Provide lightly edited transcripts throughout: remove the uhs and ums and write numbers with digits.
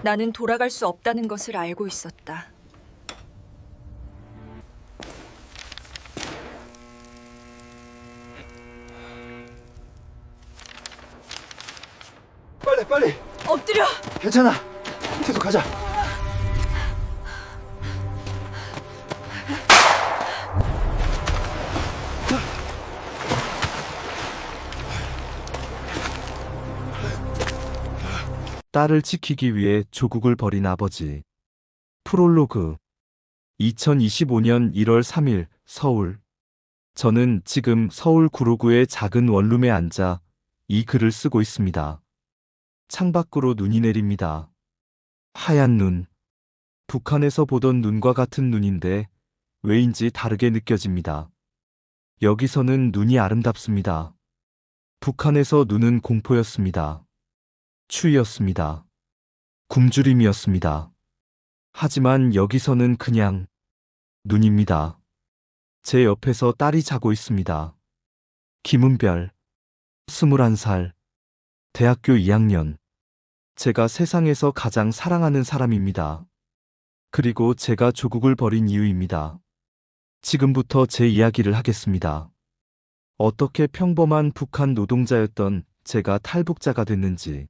나는 돌아갈 수 없다는 것을 알고 있었다. 빨리. 엎드려! 괜찮아. 계속 가자. 딸을 지키기 위해 조국을 버린 아버지. 프롤로그. 2025년 1월 3일 서울. 저는 지금 서울 구로구의 작은 원룸에 앉아 이 글을 쓰고 있습니다. 창밖으로 눈이 내립니다. 하얀 눈. 북한에서 보던 눈과 같은 눈인데 왜인지 다르게 느껴집니다. 여기서는 눈이 아름답습니다. 북한에서 눈은 공포였습니다. 추위였습니다. 굶주림이었습니다. 하지만 여기서는 그냥 눈입니다. 제 옆에서 딸이 자고 있습니다. 김은별, 21살, 대학교 2학년. 제가 세상에서 가장 사랑하는 사람입니다. 그리고 제가 조국을 버린 이유입니다. 지금부터 제 이야기를 하겠습니다. 어떻게 평범한 북한 노동자였던 제가 탈북자가 됐는지,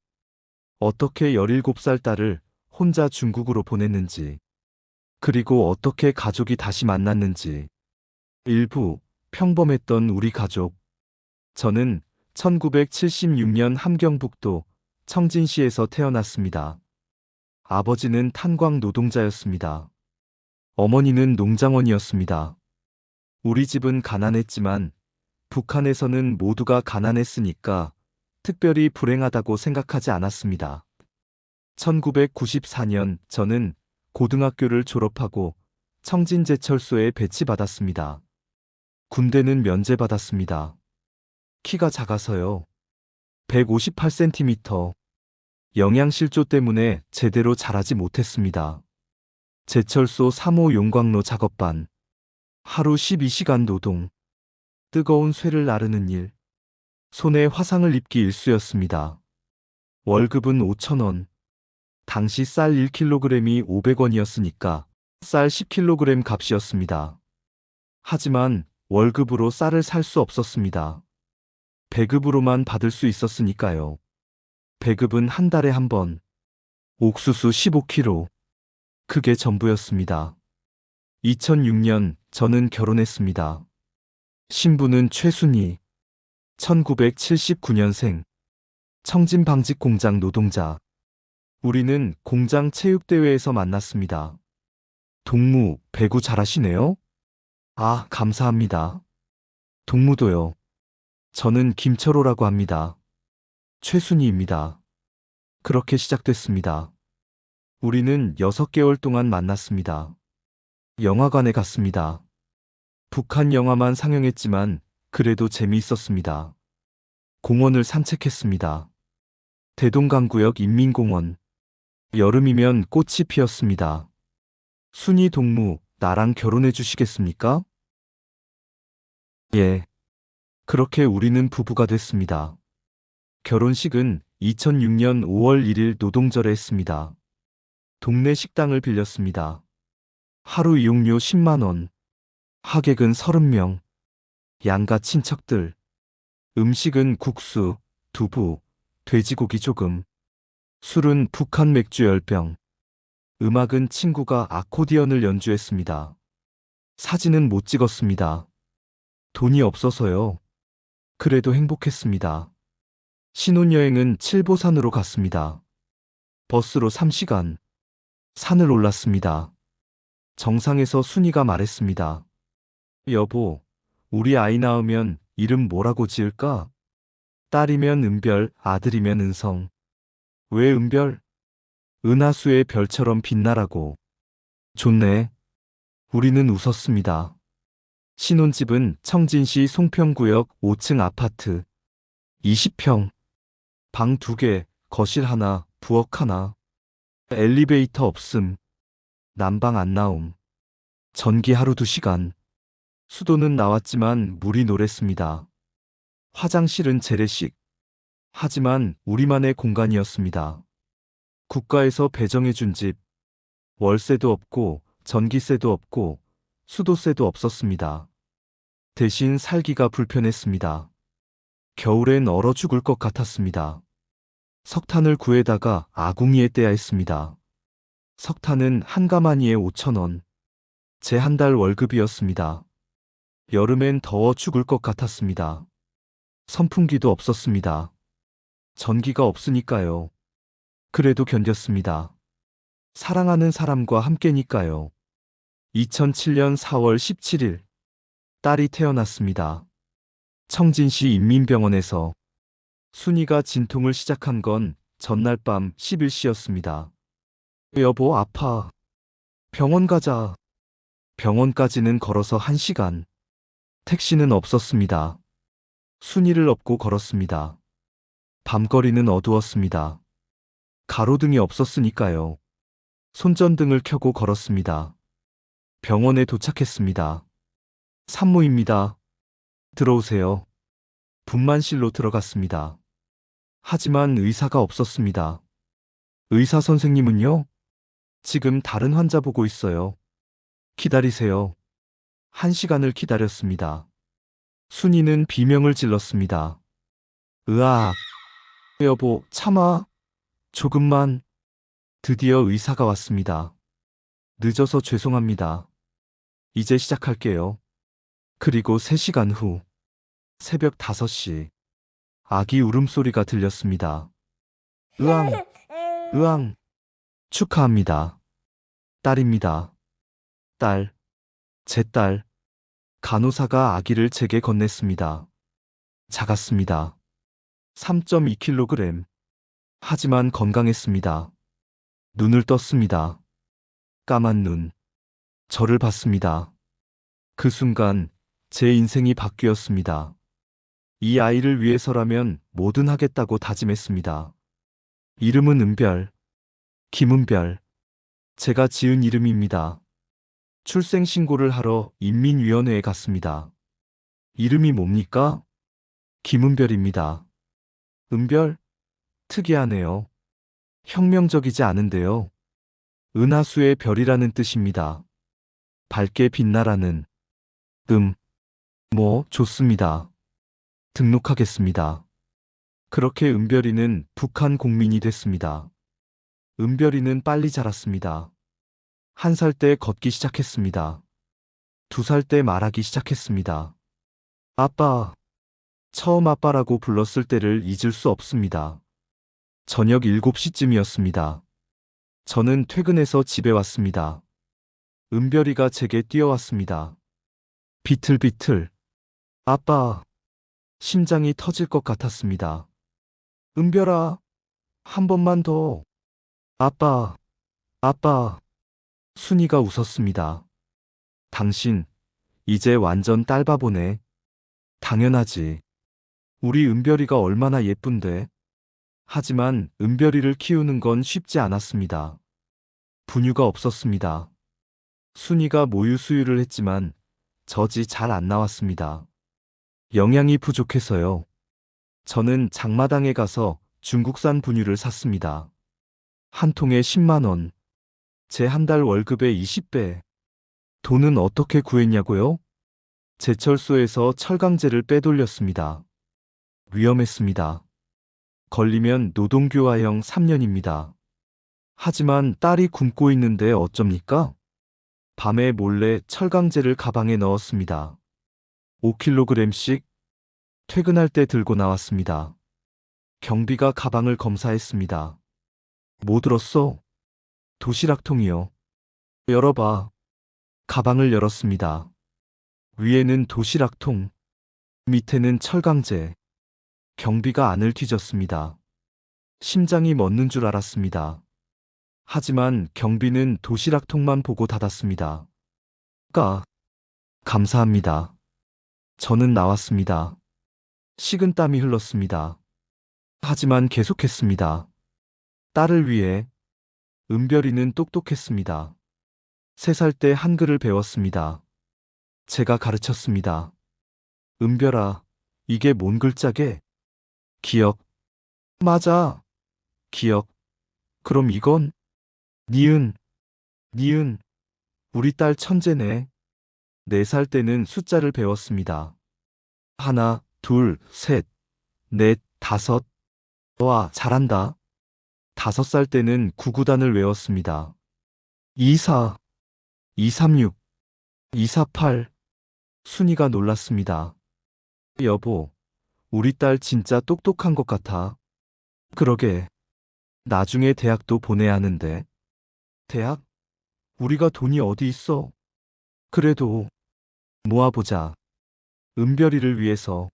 어떻게 17살 딸을 혼자 중국으로 보냈는지, 그리고 어떻게 가족이 다시 만났는지. 일부 평범했던 우리 가족. 저는 1976년 함경북도 청진시에서 태어났습니다. 아버지는 탄광 노동자였습니다. 어머니는 농장원이었습니다. 우리 집은 가난했지만 북한에서는 모두가 가난했으니까 특별히 불행하다고 생각하지 않았습니다. 1994년 저는 고등학교를 졸업하고 청진제철소에 배치받았습니다. 군대는 면제받았습니다. 키가 작아서요. 158cm. 영양실조 때문에 제대로 자라지 못했습니다. 제철소 3호 용광로 작업반. 하루 12시간 노동. 뜨거운 쇠를 나르는 일. 손에 화상을 입기 일쑤였습니다. 월급은 5,000원. 당시 쌀 1kg이 500원이었으니까 쌀 10kg 값이었습니다. 하지만 월급으로 쌀을 살 수 없었습니다. 배급으로만 받을 수 있었으니까요. 배급은 한 달에 한 번. 옥수수 15kg. 그게 전부였습니다. 2006년 저는 결혼했습니다. 신부는 최순희. 1979년생. 청진방직공장 노동자. 우리는 공장 체육대회에서 만났습니다. 동무, 배구 잘하시네요? 아, 감사합니다. 동무도요. 저는 김철호라고 합니다. 최순희입니다. 그렇게 시작됐습니다. 우리는 6개월 동안 만났습니다. 영화관에 갔습니다. 북한 영화만 상영했지만 그래도 재미있었습니다. 공원을 산책했습니다. 대동강구역 인민공원. 여름이면 꽃이 피었습니다. 순희 동무, 나랑 결혼해 주시겠습니까? 예. 그렇게 우리는 부부가 됐습니다. 결혼식은 2006년 5월 1일 노동절에 했습니다. 동네 식당을 빌렸습니다. 하루 이용료 10만 원. 하객은 30명. 양가 친척들. 음식은 국수, 두부, 돼지고기 조금. 술은 북한 맥주 10병. 음악은 친구가 아코디언을 연주했습니다. 사진은 못 찍었습니다. 돈이 없어서요. 그래도 행복했습니다. 신혼여행은 칠보산으로 갔습니다. 버스로 3시간. 산을 올랐습니다. 정상에서 순이가 말했습니다. 여보, 우리 아이 낳으면 이름 뭐라고 지을까? 딸이면 은별, 아들이면 은성. 왜 은별? 은하수의 별처럼 빛나라고. 좋네. 우리는 웃었습니다. 신혼집은 청진시 송평구역 5층 아파트. 20평. 방 2개, 거실 하나, 부엌 하나. 엘리베이터 없음. 난방 안 나옴. 전기 하루 2시간. 수도는 나왔지만 물이 노랬습니다. 화장실은 재래식. 하지만 우리만의 공간이었습니다. 국가에서 배정해준 집, 월세도 없고 전기세도 없고 수도세도 없었습니다. 대신 살기가 불편했습니다. 겨울엔 얼어 죽을 것 같았습니다. 석탄을 구해다가 아궁이에 떼야 했습니다. 석탄은 한 가마니에 5,000원. 제 한 달 월급이었습니다. 여름엔 더워 죽을 것 같았습니다. 선풍기도 없었습니다. 전기가 없으니까요. 그래도 견뎠습니다. 사랑하는 사람과 함께니까요. 2007년 4월 17일, 딸이 태어났습니다. 청진시 인민병원에서. 순이가 진통을 시작한 건 전날 밤 11시였습니다. 여보, 아파. 병원 가자. 병원까지는 걸어서 1시간. 택시는 없었습니다. 순이를 업고 걸었습니다. 밤거리는 어두웠습니다. 가로등이 없었으니까요. 손전등을 켜고 걸었습니다. 병원에 도착했습니다. 산모입니다. 들어오세요. 분만실로 들어갔습니다. 하지만 의사가 없었습니다. 의사 선생님은요? 지금 다른 환자 보고 있어요. 기다리세요. 1시간을 기다렸습니다. 순이는 비명을 질렀습니다. 으악. 여보, 참아. 조금만. 드디어 의사가 왔습니다. 늦어서 죄송합니다. 이제 시작할게요. 그리고 3시간 후, 새벽 5시, 아기 울음소리가 들렸습니다. 으앙, 으앙. 축하합니다. 딸입니다. 딸, 제 딸. 간호사가 아기를 제게 건넸습니다. 작았습니다. 3.2kg. 하지만 건강했습니다. 눈을 떴습니다. 까만 눈. 저를 봤습니다. 그 순간 제 인생이 바뀌었습니다. 이 아이를 위해서라면 뭐든 하겠다고 다짐했습니다. 이름은 은별, 김은별. 제가 지은 이름입니다. 출생신고를 하러 인민위원회에 갔습니다. 이름이 뭡니까? 김은별입니다. 은별? 특이하네요. 혁명적이지 않은데요. 은하수의 별이라는 뜻입니다. 밝게 빛나라는. 좋습니다. 등록하겠습니다. 그렇게 은별이는 북한 국민이 됐습니다. 은별이는 빨리 자랐습니다. 1살 때 걷기 시작했습니다. 2살 때 말하기 시작했습니다. 아빠. 처음 아빠라고 불렀을 때를 잊을 수 없습니다. 저녁 7시쯤이었습니다. 저는 퇴근해서 집에 왔습니다. 은별이가 제게 뛰어왔습니다. 비틀비틀. 아빠. 심장이 터질 것 같았습니다. 은별아, 한 번만 더. 아빠, 아빠. 순이가 웃었습니다. 당신, 이제 완전 딸바보네. 당연하지. 우리 은별이가 얼마나 예쁜데. 하지만 은별이를 키우는 건 쉽지 않았습니다. 분유가 없었습니다. 순이가 모유 수유를 했지만 젖이 잘 안 나왔습니다. 영양이 부족해서요. 저는 장마당에 가서 중국산 분유를 샀습니다. 한 통에 10만 원. 제 한 달 월급의 20배. 돈은 어떻게 구했냐고요? 제철소에서 철강제를 빼돌렸습니다. 위험했습니다. 걸리면 노동교화형 3년입니다. 하지만 딸이 굶고 있는데 어쩝니까? 밤에 몰래 철강제를 가방에 넣었습니다. 5kg씩 퇴근할 때 들고 나왔습니다. 경비가 가방을 검사했습니다. 뭐 들었어? 도시락통이요. 열어봐. 가방을 열었습니다. 위에는 도시락통, 밑에는 철강제. 경비가 안을 뒤졌습니다. 심장이 멎는 줄 알았습니다. 하지만 경비는 도시락통만 보고 닫았습니다. 감사합니다. 저는 나왔습니다. 식은땀이 흘렀습니다. 하지만 계속했습니다. 딸을 위해. 은별이는 똑똑했습니다. 3살 때 한글을 배웠습니다. 제가 가르쳤습니다. 은별아, 이게 뭔 글자게? 기억. 맞아. 기억. 그럼 이건? 니은, 니은, 우리 딸 천재네. 4살 때는 숫자를 배웠습니다. 하나, 둘, 셋, 넷, 다섯. 와, 잘한다. 5살 때는 구구단을 외웠습니다. 24, 236, 248. 순이가 놀랐습니다. 여보, 우리 딸 진짜 똑똑한 것 같아. 그러게. 나중에 대학도 보내야 하는데. 대학? 우리가 돈이 어디 있어? 그래도 모아보자. 은별이를 위해서.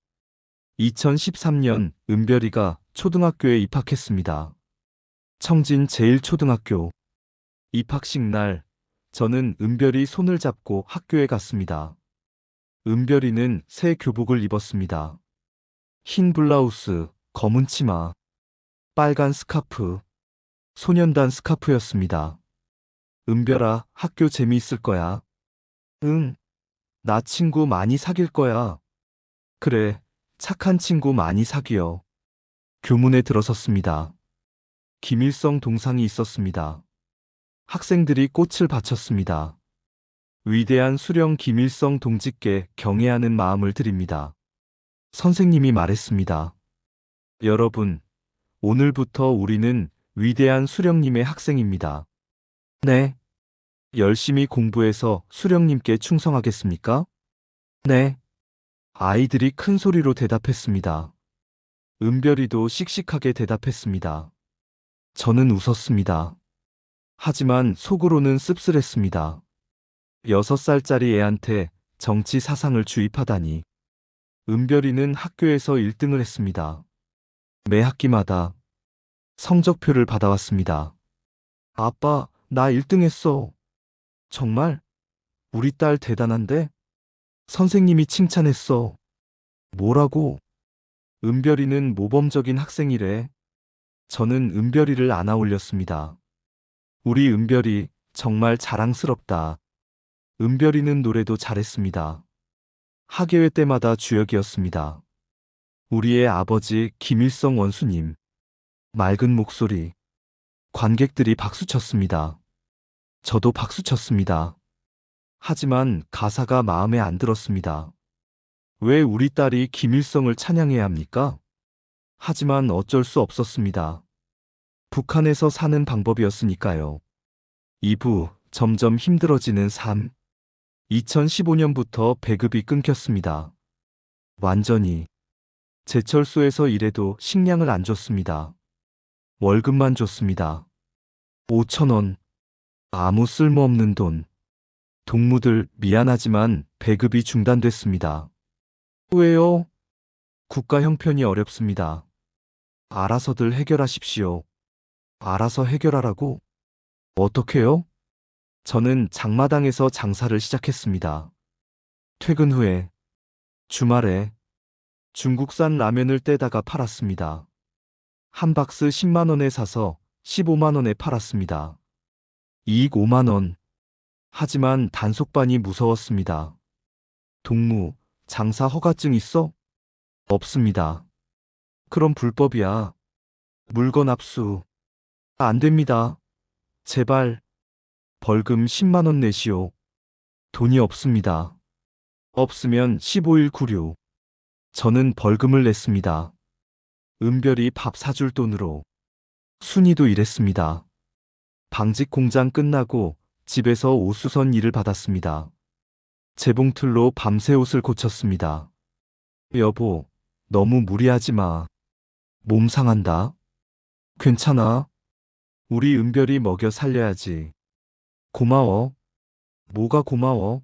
2013년 은별이가 초등학교에 입학했습니다. 청진 제1초등학교. 입학식 날, 저는 은별이 손을 잡고 학교에 갔습니다. 은별이는 새 교복을 입었습니다. 흰 블라우스, 검은 치마, 빨간 스카프, 소년단 스카프였습니다. 은별아, 학교 재미있을 거야. 응, 나 친구 많이 사귈 거야. 그래, 착한 친구 많이 사귀어. 교문에 들어섰습니다. 김일성 동상이 있었습니다. 학생들이 꽃을 바쳤습니다. 위대한 수령 김일성 동지께 경애하는 마음을 드립니다. 선생님이 말했습니다. 여러분, 오늘부터 우리는 위대한 수령님의 학생입니다. 네. 열심히 공부해서 수령님께 충성하겠습니까? 네. 아이들이 큰 소리로 대답했습니다. 은별이도 씩씩하게 대답했습니다. 저는 웃었습니다. 하지만 속으로는 씁쓸했습니다. 6살짜리 애한테 정치 사상을 주입하다니. 은별이는 학교에서 1등을 했습니다. 매 학기마다 성적표를 받아왔습니다. 아빠, 나 1등 했어. 정말? 우리 딸 대단한데? 선생님이 칭찬했어. 뭐라고? 은별이는 모범적인 학생이래. 저는 은별이를 안아 올렸습니다. 우리 은별이 정말 자랑스럽다. 은별이는 노래도 잘했습니다. 학예회 때마다 주역이었습니다. 우리의 아버지 김일성 원수님. 맑은 목소리. 관객들이 박수쳤습니다. 저도 박수쳤습니다. 하지만 가사가 마음에 안 들었습니다. 왜 우리 딸이 김일성을 찬양해야 합니까? 하지만 어쩔 수 없었습니다. 북한에서 사는 방법이었으니까요. 2부, 점점 힘들어지는 삶. 2015년부터 배급이 끊겼습니다. 완전히. 제철소에서 일해도 식량을 안 줬습니다. 월급만 줬습니다. 5,000원. 아무 쓸모없는 돈. 동무들 미안하지만 배급이 중단됐습니다. 왜요? 국가 형편이 어렵습니다. 알아서들 해결하십시오. 알아서 해결하라고? 어떻게요? 저는 장마당에서 장사를 시작했습니다. 퇴근 후에, 주말에 중국산 라면을 떼다가 팔았습니다. 한 박스 10만 원에 사서 15만 원에 팔았습니다. 이익 5만 원. 하지만 단속반이 무서웠습니다. 동무, 장사 허가증 있어? 없습니다. 그럼 불법이야. 물건 압수. 안 됩니다. 제발. 벌금 10만 원 내시오. 돈이 없습니다. 없으면 15일 구류. 저는 벌금을 냈습니다. 은별이 밥 사줄 돈으로. 순이도 일했습니다. 방직 공장 끝나고 집에서 옷수선 일을 받았습니다. 재봉틀로 밤새 옷을 고쳤습니다. 여보, 너무 무리하지 마. 몸 상한다. 괜찮아. 우리 은별이 먹여 살려야지. 고마워. 뭐가 고마워?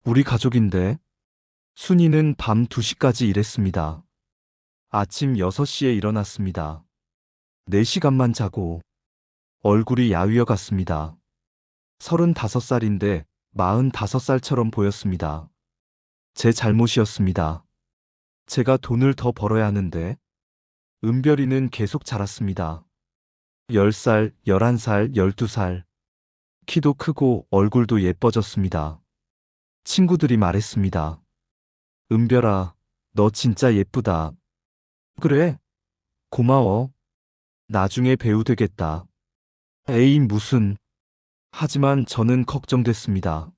우리 가족인데. 순이는 밤 2시까지 일했습니다. 아침 6시에 일어났습니다. 4시간만 자고 얼굴이 야위어 갔습니다. 35살인데 45살처럼 보였습니다. 제 잘못이었습니다. 제가 돈을 더 벌어야 하는데. 은별이는 계속 자랐습니다. 10살, 11살, 12살. 키도 크고 얼굴도 예뻐졌습니다. 친구들이 말했습니다. 은별아, 너 진짜 예쁘다. 그래? 고마워. 나중에 배우 되겠다. 에이, 무슨. 하지만 저는 걱정됐습니다.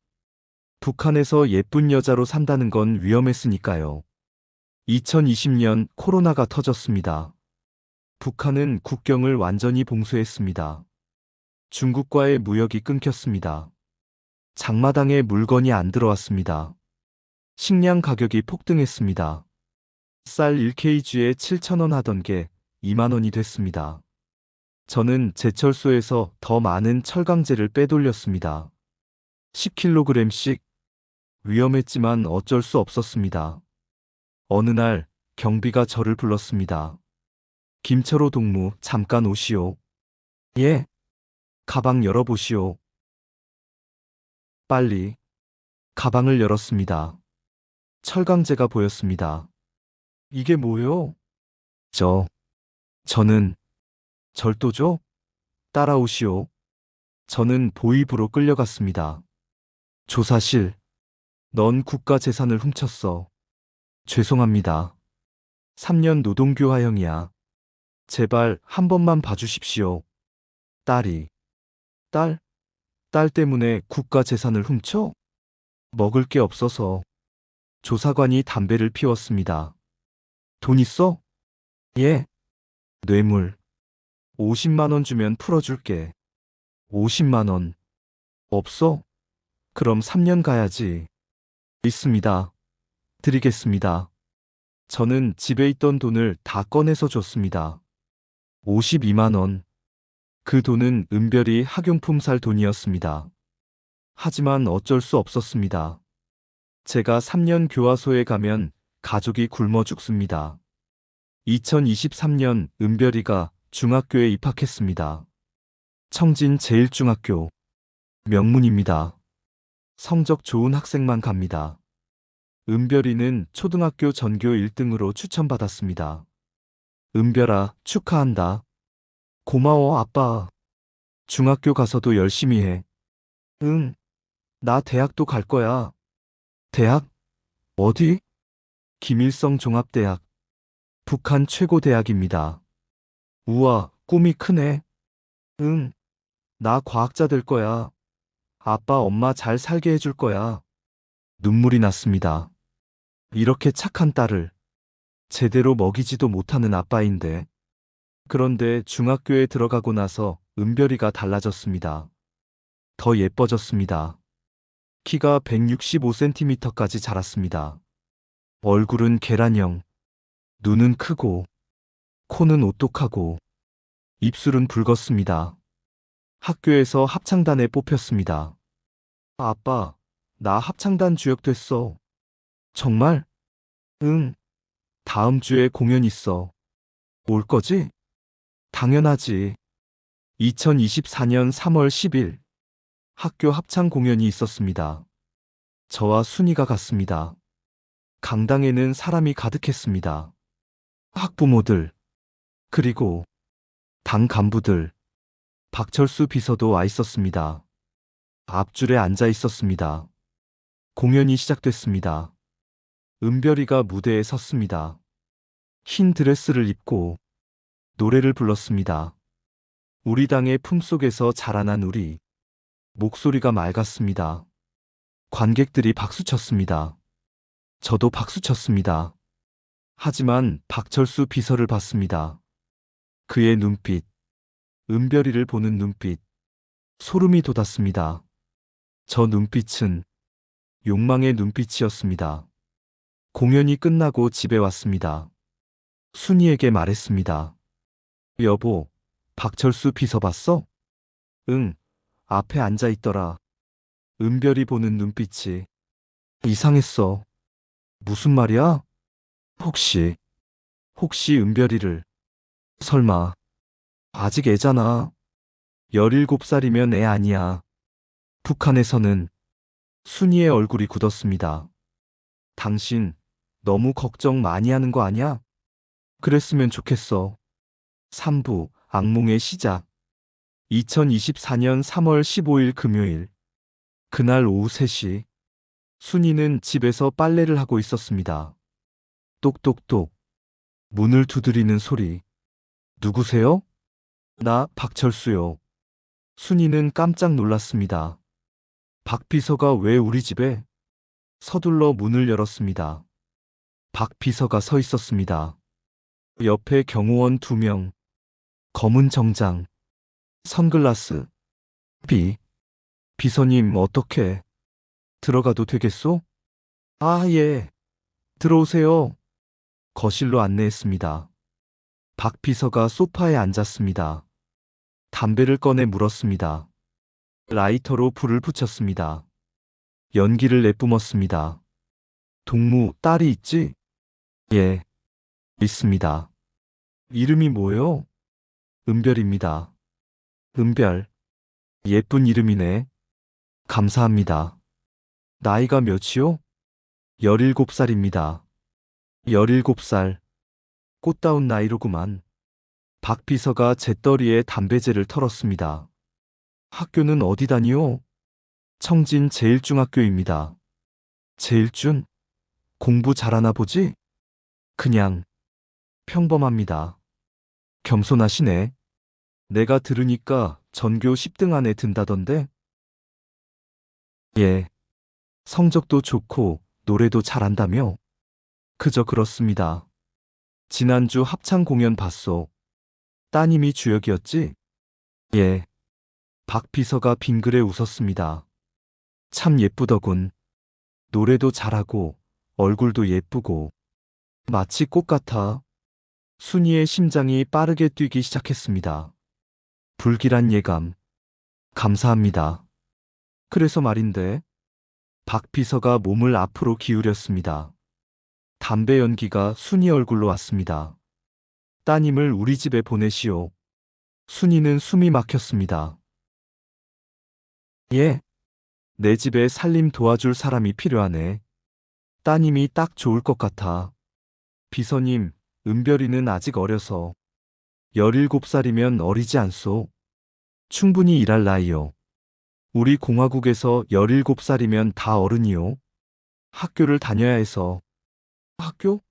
북한에서 예쁜 여자로 산다는 건 위험했으니까요. 2020년 코로나가 터졌습니다. 북한은 국경을 완전히 봉쇄했습니다. 중국과의 무역이 끊겼습니다. 장마당에 물건이 안 들어왔습니다. 식량 가격이 폭등했습니다. 쌀 1kg에 7,000원 하던 게 2만 원이 됐습니다. 저는 제철소에서 더 많은 철강제를 빼돌렸습니다. 10kg씩. 위험했지만 어쩔 수 없었습니다. 어느 날 경비가 저를 불렀습니다. 김철호 동무, 잠깐 오시오. 예. 가방 열어보시오. 빨리. 가방을 열었습니다. 철강제가 보였습니다. 이게 뭐요? 저는 절도죠? 따라오시오. 저는 보위부로 끌려갔습니다. 조사실. 넌 국가 재산을 훔쳤어. 죄송합니다. 3년 노동교화형이야. 제발 한 번만 봐주십시오. 딸? 딸 때문에 국가 재산을 훔쳐? 먹을 게 없어서. 조사관이 담배를 피웠습니다. 돈 있어? 예. 뇌물. 50만 원 주면 풀어줄게. 50만 원. 없어? 그럼 3년 가야지. 있습니다. 드리겠습니다. 저는 집에 있던 돈을 다 꺼내서 줬습니다. 52만 원. 그 돈은 은별이 학용품 살 돈이었습니다. 하지만 어쩔 수 없었습니다. 제가 3년 교화소에 가면 가족이 굶어 죽습니다. 2023년 은별이가 중학교에 입학했습니다. 청진 제1중학교. 명문입니다. 성적 좋은 학생만 갑니다. 은별이는 초등학교 전교 1등으로 추천받았습니다. 은별아, 축하한다. 고마워, 아빠. 중학교 가서도 열심히 해. 응. 나 대학도 갈 거야. 대학? 어디? 김일성 종합대학. 북한 최고 대학입니다. 우와, 꿈이 크네. 응. 나 과학자 될 거야. 아빠, 엄마 잘 살게 해줄 거야. 눈물이 났습니다. 이렇게 착한 딸을 제대로 먹이지도 못하는 아빠인데. 그런데 중학교에 들어가고 나서 은별이가 달라졌습니다. 더 예뻐졌습니다. 키가 165cm까지 자랐습니다. 얼굴은 계란형, 눈은 크고, 코는 오똑하고, 입술은 붉었습니다. 학교에서 합창단에 뽑혔습니다. 아빠, 나 합창단 주역 됐어. 정말? 응. 다음 주에 공연 있어. 올 거지? 당연하지. 2024년 3월 10일 학교 합창 공연이 있었습니다. 저와 순이가 갔습니다. 강당에는 사람이 가득했습니다. 학부모들, 그리고 당 간부들, 박철수 비서도 와 있었습니다. 앞줄에 앉아 있었습니다. 공연이 시작됐습니다. 은별이가 무대에 섰습니다. 흰 드레스를 입고 노래를 불렀습니다. 우리 당의 품속에서 자라난 우리. 목소리가 맑았습니다. 관객들이 박수쳤습니다. 저도 박수쳤습니다. 하지만 박철수 비서를 봤습니다. 그의 눈빛, 은별이를 보는 눈빛, 소름이 돋았습니다. 저 눈빛은 욕망의 눈빛이었습니다. 공연이 끝나고 집에 왔습니다. 순이에게 말했습니다. 여보, 박철수 비서 봤어? 응, 앞에 앉아 있더라. 은별이 보는 눈빛이 이상했어. 무슨 말이야? 혹시 은별이를, 설마, 아직 애잖아. 17살이면 애 아니야. 북한에서는. 순이의 얼굴이 굳었습니다. 당신 너무 걱정 많이 하는 거 아니야? 그랬으면 좋겠어. 3부 악몽의 시작. 2024년 3월 15일 금요일. 그날 오후 3시. 순이는 집에서 빨래를 하고 있었습니다. 똑똑똑. 문을 두드리는 소리. 누구세요? 나 박철수요. 순이는 깜짝 놀랐습니다. 박 비서가 왜 우리 집에? 서둘러 문을 열었습니다. 박 비서가 서 있었습니다. 옆에 경호원 2명, 검은 정장, 선글라스. 비서님 어떻게? 들어가도 되겠소? 아, 예. 들어오세요. 거실로 안내했습니다. 박 비서가 소파에 앉았습니다. 담배를 꺼내 물었습니다. 라이터로 불을 붙였습니다. 연기를 내뿜었습니다. 동무, 딸이 있지? 예, 있습니다. 이름이 뭐요? 은별입니다. 은별. 예쁜 이름이네. 감사합니다. 나이가 몇이요? 17살입니다. 17살. 꽃다운 나이로구만. 박 비서가 재떨이에 담배재를 털었습니다. 학교는 어디 다니요? 청진 제일중학교입니다. 제일준? 공부 잘하나 보지? 그냥 평범합니다. 겸손하시네. 내가 들으니까 전교 10등 안에 든다던데? 예. 성적도 좋고 노래도 잘한다며? 그저 그렇습니다. 지난주 합창 공연 봤소. 따님이 주역이었지? 예. 박 비서가 빙그레 웃었습니다. 참 예쁘더군. 노래도 잘하고 얼굴도 예쁘고 마치 꽃 같아. 순이의 심장이 빠르게 뛰기 시작했습니다. 불길한 예감. 감사합니다. 그래서 말인데, 박 비서가 몸을 앞으로 기울였습니다. 담배 연기가 순이 얼굴로 왔습니다. 따님을 우리 집에 보내시오. 순이는 숨이 막혔습니다. 예. 내 집에 살림 도와줄 사람이 필요하네. 따님이 딱 좋을 것 같아. 비서님, 은별이는 아직 어려서 17살이면 어리지 않소. 충분히 일할 나이요. 우리 공화국에서 17살이면 다 어른이요. 학교를 다녀야 해서. 학교?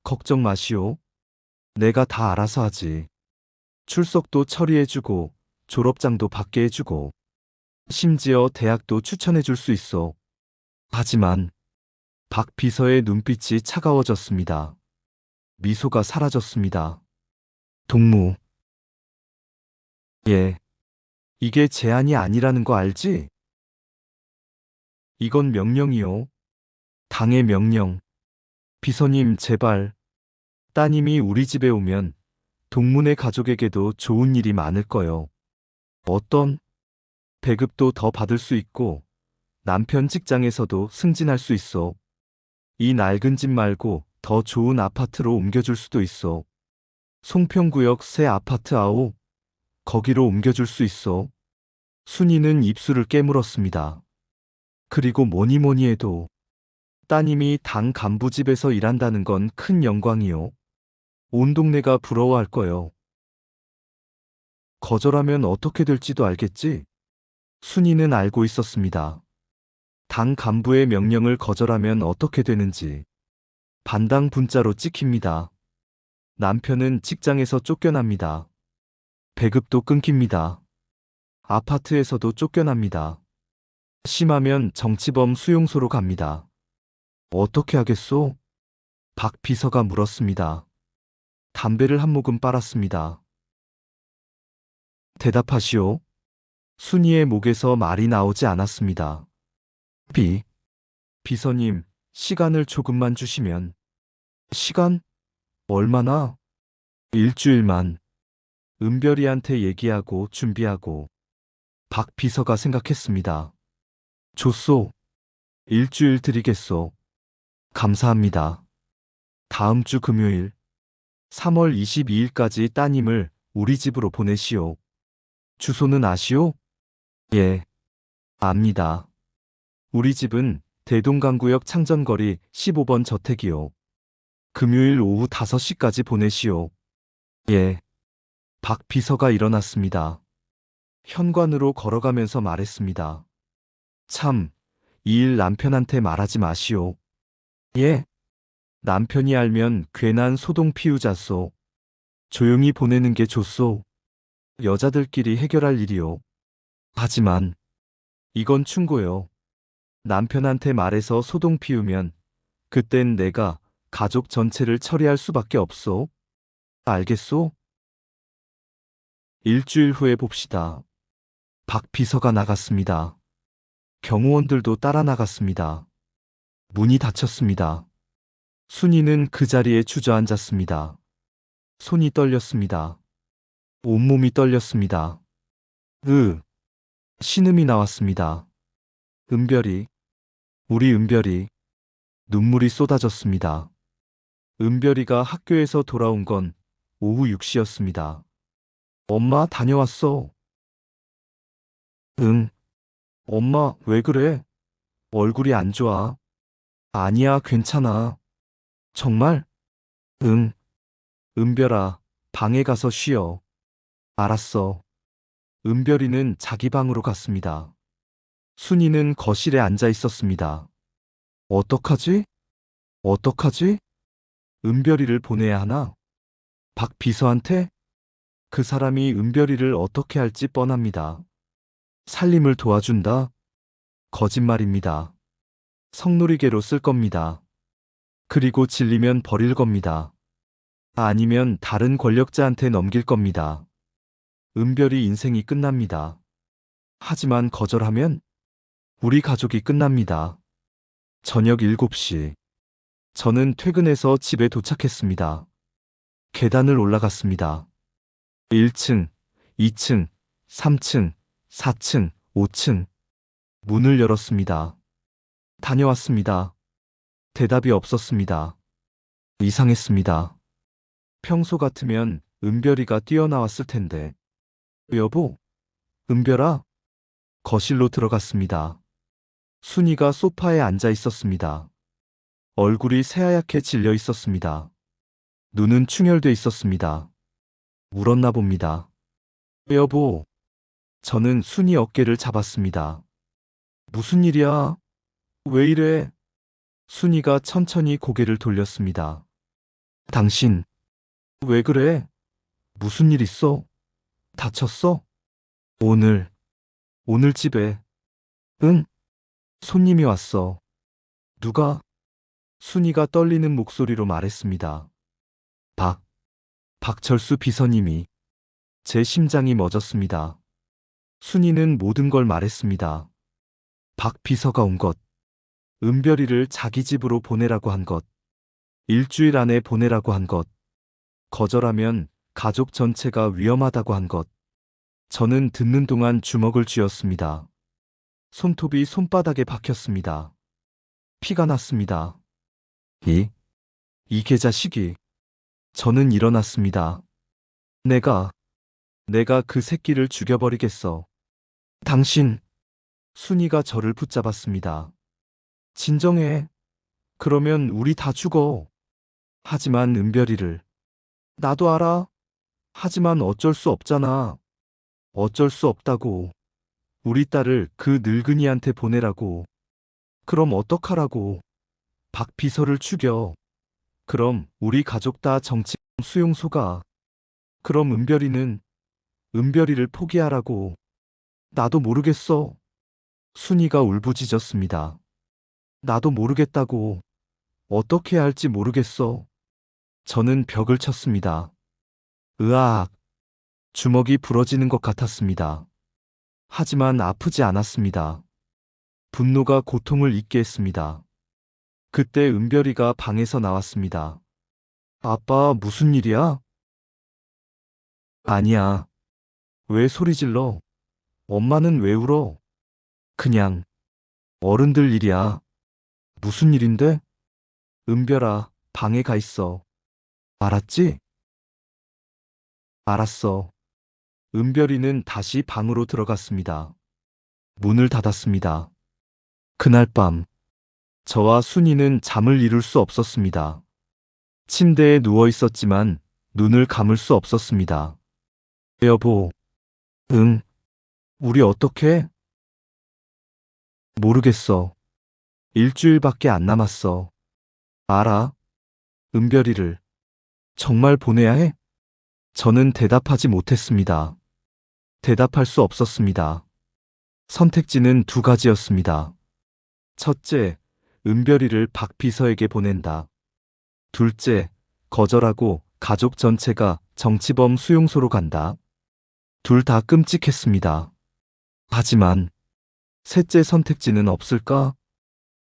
걱정 마시오. 내가 다 알아서 하지. 출석도 처리해주고 졸업장도 받게 해주고 심지어 대학도 추천해줄 수 있어. 하지만 박 비서의 눈빛이 차가워졌습니다. 미소가 사라졌습니다. 동무. 예. 이게 제안이 아니라는 거 알지? 이건 명령이요. 당의 명령. 비서님, 제발. 따님이 우리 집에 오면 동문의 가족에게도 좋은 일이 많을 거요. 어떤? 배급도 더 받을 수 있고 남편 직장에서도 승진할 수 있어. 이 낡은 집 말고 더 좋은 아파트로 옮겨줄 수도 있어. 송평구역 새 아파트 아오. 거기로 옮겨줄 수 있어. 순이는 입술을 깨물었습니다. 그리고 뭐니 뭐니 해도 따님이 당 간부집에서 일한다는 건 큰 영광이요. 온 동네가 부러워할 거요. 거절하면 어떻게 될지도 알겠지? 순이는 알고 있었습니다. 당 간부의 명령을 거절하면 어떻게 되는지. 반당 분자로 찍힙니다. 남편은 직장에서 쫓겨납니다. 배급도 끊깁니다. 아파트에서도 쫓겨납니다. 심하면 정치범 수용소로 갑니다. 어떻게 하겠소? 박 비서가 물었습니다. 담배를 한 모금 빨았습니다. 대답하시오. 순이의 목에서 말이 나오지 않았습니다. 비서님, 시간을 조금만 주시면. 시간? 얼마나? 일주일만. 은별이한테 얘기하고 준비하고. 박 비서가 생각했습니다. 좋소. 일주일 드리겠소. 감사합니다. 다음 주 금요일 3월 22일까지 따님을 우리 집으로 보내시오. 주소는 아시오? 예, 압니다. 우리 집은 대동강구역 창전거리 15번 저택이요. 금요일 오후 5시까지 보내시오. 예. 박 비서가 일어났습니다. 현관으로 걸어가면서 말했습니다. 참, 이 일 남편한테 말하지 마시오. 예. 남편이 알면 괜한 소동 피우자소. 조용히 보내는 게 좋소. 여자들끼리 해결할 일이요. 하지만 이건 충고요. 남편한테 말해서 소동 피우면 그땐 내가 가족 전체를 처리할 수밖에 없소. 알겠소? 일주일 후에 봅시다. 박 비서가 나갔습니다. 경호원들도 따라 나갔습니다. 문이 닫혔습니다. 순이는 그 자리에 주저앉았습니다. 손이 떨렸습니다. 온몸이 떨렸습니다. 신음이 나왔습니다. 은별이, 우리 은별이, 눈물이 쏟아졌습니다. 은별이가 학교에서 돌아온 건 오후 6시였습니다. 엄마 다녀왔어. 응. 엄마 왜 그래? 얼굴이 안 좋아. 아니야, 괜찮아. 정말? 응. 은별아, 방에 가서 쉬어. 알았어. 은별이는 자기 방으로 갔습니다. 순이는 거실에 앉아 있었습니다. 어떡하지? 어떡하지? 은별이를 보내야 하나? 박 비서한테? 그 사람이 은별이를 어떻게 할지 뻔합니다. 살림을 도와준다? 거짓말입니다. 성놀이개로 쓸 겁니다. 그리고 질리면 버릴 겁니다. 아니면 다른 권력자한테 넘길 겁니다. 은별이 인생이 끝납니다. 하지만 거절하면 우리 가족이 끝납니다. 저녁 7시. 저는 퇴근해서 집에 도착했습니다. 계단을 올라갔습니다. 1층, 2층, 3층, 4층, 5층. 문을 열었습니다. 다녀왔습니다. 대답이 없었습니다. 이상했습니다. 평소 같으면 은별이가 뛰어나왔을 텐데. 여보, 은별아. 거실로 들어갔습니다. 순이가 소파에 앉아 있었습니다. 얼굴이 새하얗게 질려 있었습니다. 눈은 충혈돼 있었습니다. 울었나 봅니다. 여보. 저는 순이 어깨를 잡았습니다. 무슨 일이야? 왜 이래? 순이가 천천히 고개를 돌렸습니다. 당신, 왜 그래? 무슨 일 있어? 다쳤어? 오늘 집에. 응? 손님이 왔어. 누가? 순이가 떨리는 목소리로 말했습니다. 박철수 비서님이. 제 심장이 멎었습니다. 순이는 모든 걸 말했습니다. 박 비서가 온 것, 은별이를 자기 집으로 보내라고 한 것, 일주일 안에 보내라고 한 것, 거절하면 가족 전체가 위험하다고 한 것. 저는 듣는 동안 주먹을 쥐었습니다. 손톱이 손바닥에 박혔습니다. 피가 났습니다. 이 계자식이. 저는 일어났습니다. 내가 그 새끼를 죽여버리겠어. 당신. 순이가 저를 붙잡았습니다. 진정해. 그러면 우리 다 죽어. 하지만 은별이를. 나도 알아. 하지만 어쩔 수 없잖아. 어쩔 수 없다고. 우리 딸을 그 늙은이한테 보내라고. 그럼 어떡하라고. 박 비서를 죽여. 그럼 우리 가족 다 정치 수용소가. 그럼 은별이를 포기하라고. 나도 모르겠어. 순이가 울부짖었습니다. 나도 모르겠다고. 어떻게 해야 할지 모르겠어. 저는 벽을 쳤습니다. 으악. 주먹이 부러지는 것 같았습니다. 하지만 아프지 않았습니다. 분노가 고통을 잊게 했습니다. 그때 은별이가 방에서 나왔습니다. 아빠, 무슨 일이야? 아니야. 왜 소리 질러? 엄마는 왜 울어? 그냥 어른들 일이야. 무슨 일인데? 은별아, 방에 가 있어. 알았지? 알았어. 은별이는 다시 방으로 들어갔습니다. 문을 닫았습니다. 그날 밤, 저와 순이는 잠을 이룰 수 없었습니다. 침대에 누워 있었지만 눈을 감을 수 없었습니다. 여보. 응. 우리 어떡해? 모르겠어. 일주일밖에 안 남았어. 알아. 은별이를 정말 보내야 해? 저는 대답하지 못했습니다. 대답할 수 없었습니다. 선택지는 두 가지였습니다. 첫째, 은별이를 박 비서에게 보낸다. 둘째, 거절하고 가족 전체가 정치범 수용소로 간다. 둘 다 끔찍했습니다. 하지만 셋째 선택지는 없을까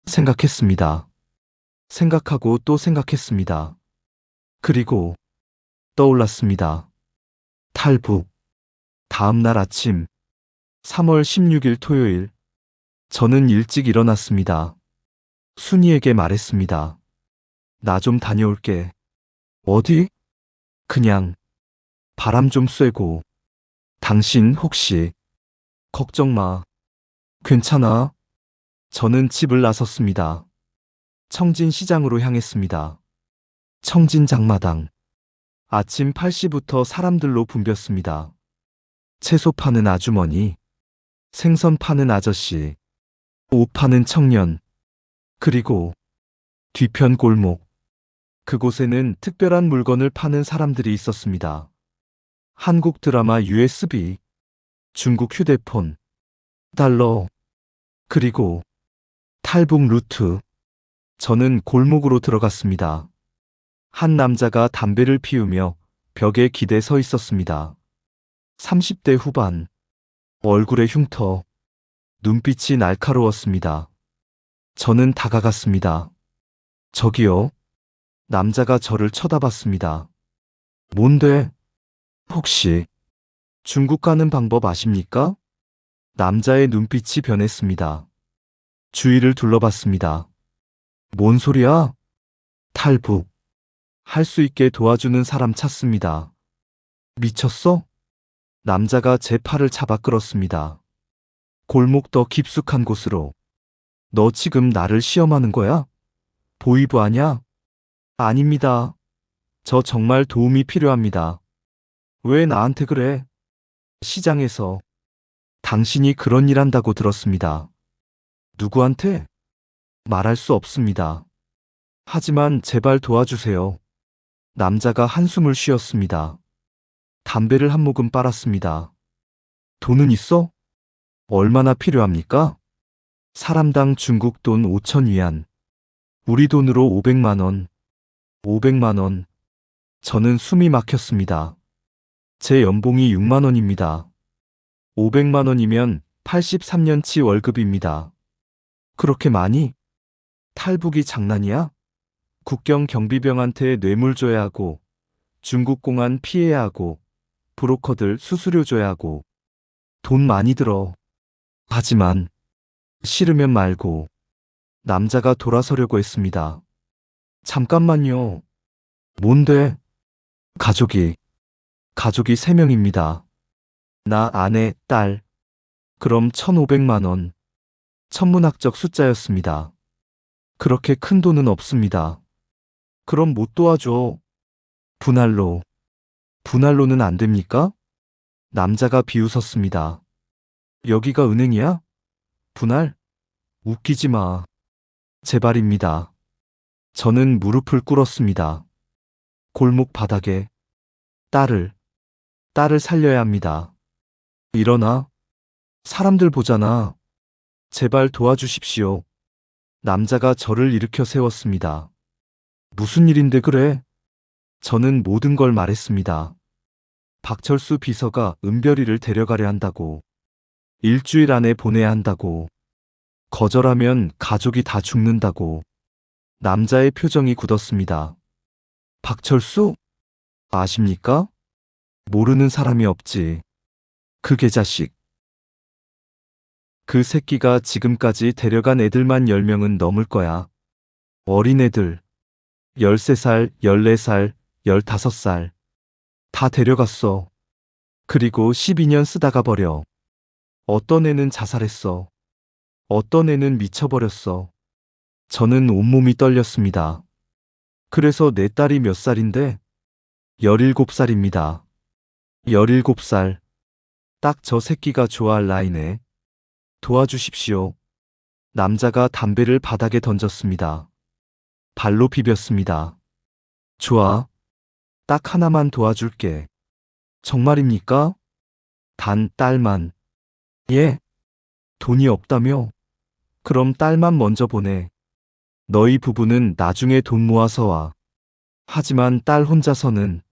생각했습니다. 생각하고 또 생각했습니다. 그리고 떠올랐습니다. 탈북. 다음 날 아침 3월 16일 토요일, 저는 일찍 일어났습니다. 순이에게 말했습니다. 나 좀 다녀올게. 어디? 그냥 바람 좀 쐬고. 당신 혹시 걱정 마. 괜찮아. 저는 집을 나섰습니다. 청진시장으로 향했습니다. 청진장마당. 아침 8시부터 사람들로 붐볐습니다. 채소 파는 아주머니, 생선 파는 아저씨, 옷 파는 청년, 그리고 뒤편 골목. 그곳에는 특별한 물건을 파는 사람들이 있었습니다. 한국 드라마 USB, 중국 휴대폰, 달러, 그리고 탈북 루트. 저는 골목으로 들어갔습니다. 한 남자가 담배를 피우며 벽에 기대 서 있었습니다. 30대 후반, 얼굴에 흉터, 눈빛이 날카로웠습니다. 저는 다가갔습니다. 저기요. 남자가 저를 쳐다봤습니다. 뭔데? 혹시 중국 가는 방법 아십니까? 남자의 눈빛이 변했습니다. 주위를 둘러봤습니다. 뭔 소리야? 탈북. 할 수 있게 도와주는 사람 찾습니다. 미쳤어? 남자가 제 팔을 잡아 끌었습니다. 골목 더 깊숙한 곳으로. 너 지금 나를 시험하는 거야? 보이브 아냐? 아닙니다. 저 정말 도움이 필요합니다. 왜 나한테 그래? 시장에서 당신이 그런 일 한다고 들었습니다. 누구한테? 말할 수 없습니다. 하지만 제발 도와주세요. 남자가 한숨을 쉬었습니다. 담배를 한 모금 빨았습니다. 돈은 있어? 얼마나 필요합니까? 사람당 중국 돈 5,000위안. 우리 돈으로 500만 원. 500만 원. 저는 숨이 막혔습니다. 제 연봉이 6만 원입니다. 500만 원이면 83년치 월급입니다. 그렇게 많이? 탈북이 장난이야? 국경 경비병한테 뇌물 줘야 하고, 중국 공안 피해야 하고, 브로커들 수수료 줘야 하고, 돈 많이 들어. 하지만 싫으면 말고. 남자가 돌아서려고 했습니다. 잠깐만요. 뭔데? 가족이 3명입니다. 나 아내, 딸. 그럼 1,500만 원. 천문학적 숫자였습니다. 그렇게 큰 돈은 없습니다. 그럼 못 도와줘. 분할로. 분할로는 안 됩니까? 남자가 비웃었습니다. 여기가 은행이야? 분할? 웃기지 마. 제발입니다. 저는 무릎을 꿇었습니다. 골목 바닥에 딸을 살려야 합니다. 일어나. 사람들 보잖아. 제발 도와주십시오. 남자가 저를 일으켜 세웠습니다. 무슨 일인데 그래? 저는 모든 걸 말했습니다. 박철수 비서가 은별이를 데려가려 한다고. 일주일 안에 보내야 한다고. 거절하면 가족이 다 죽는다고. 남자의 표정이 굳었습니다. 박철수? 아십니까? 모르는 사람이 없지. 그 개자식. 그 새끼가 지금까지 데려간 애들만 10명은 넘을 거야. 어린애들. 13살, 14살, 15살. 다 데려갔어. 그리고 12년 쓰다가 버려. 어떤 애는 자살했어. 어떤 애는 미쳐버렸어. 저는 온몸이 떨렸습니다. 그래서 내 딸이 몇 살인데? 17살입니다. 17살. 딱 저 새끼가 좋아할 나이네. 도와주십시오. 남자가 담배를 바닥에 던졌습니다. 발로 비볐습니다. 좋아. 딱 하나만 도와줄게. 정말입니까? 단 딸만. 예. 돈이 없다며? 그럼 딸만 먼저 보내. 너희 부부는 나중에 돈 모아서 와. 하지만 딸 혼자서는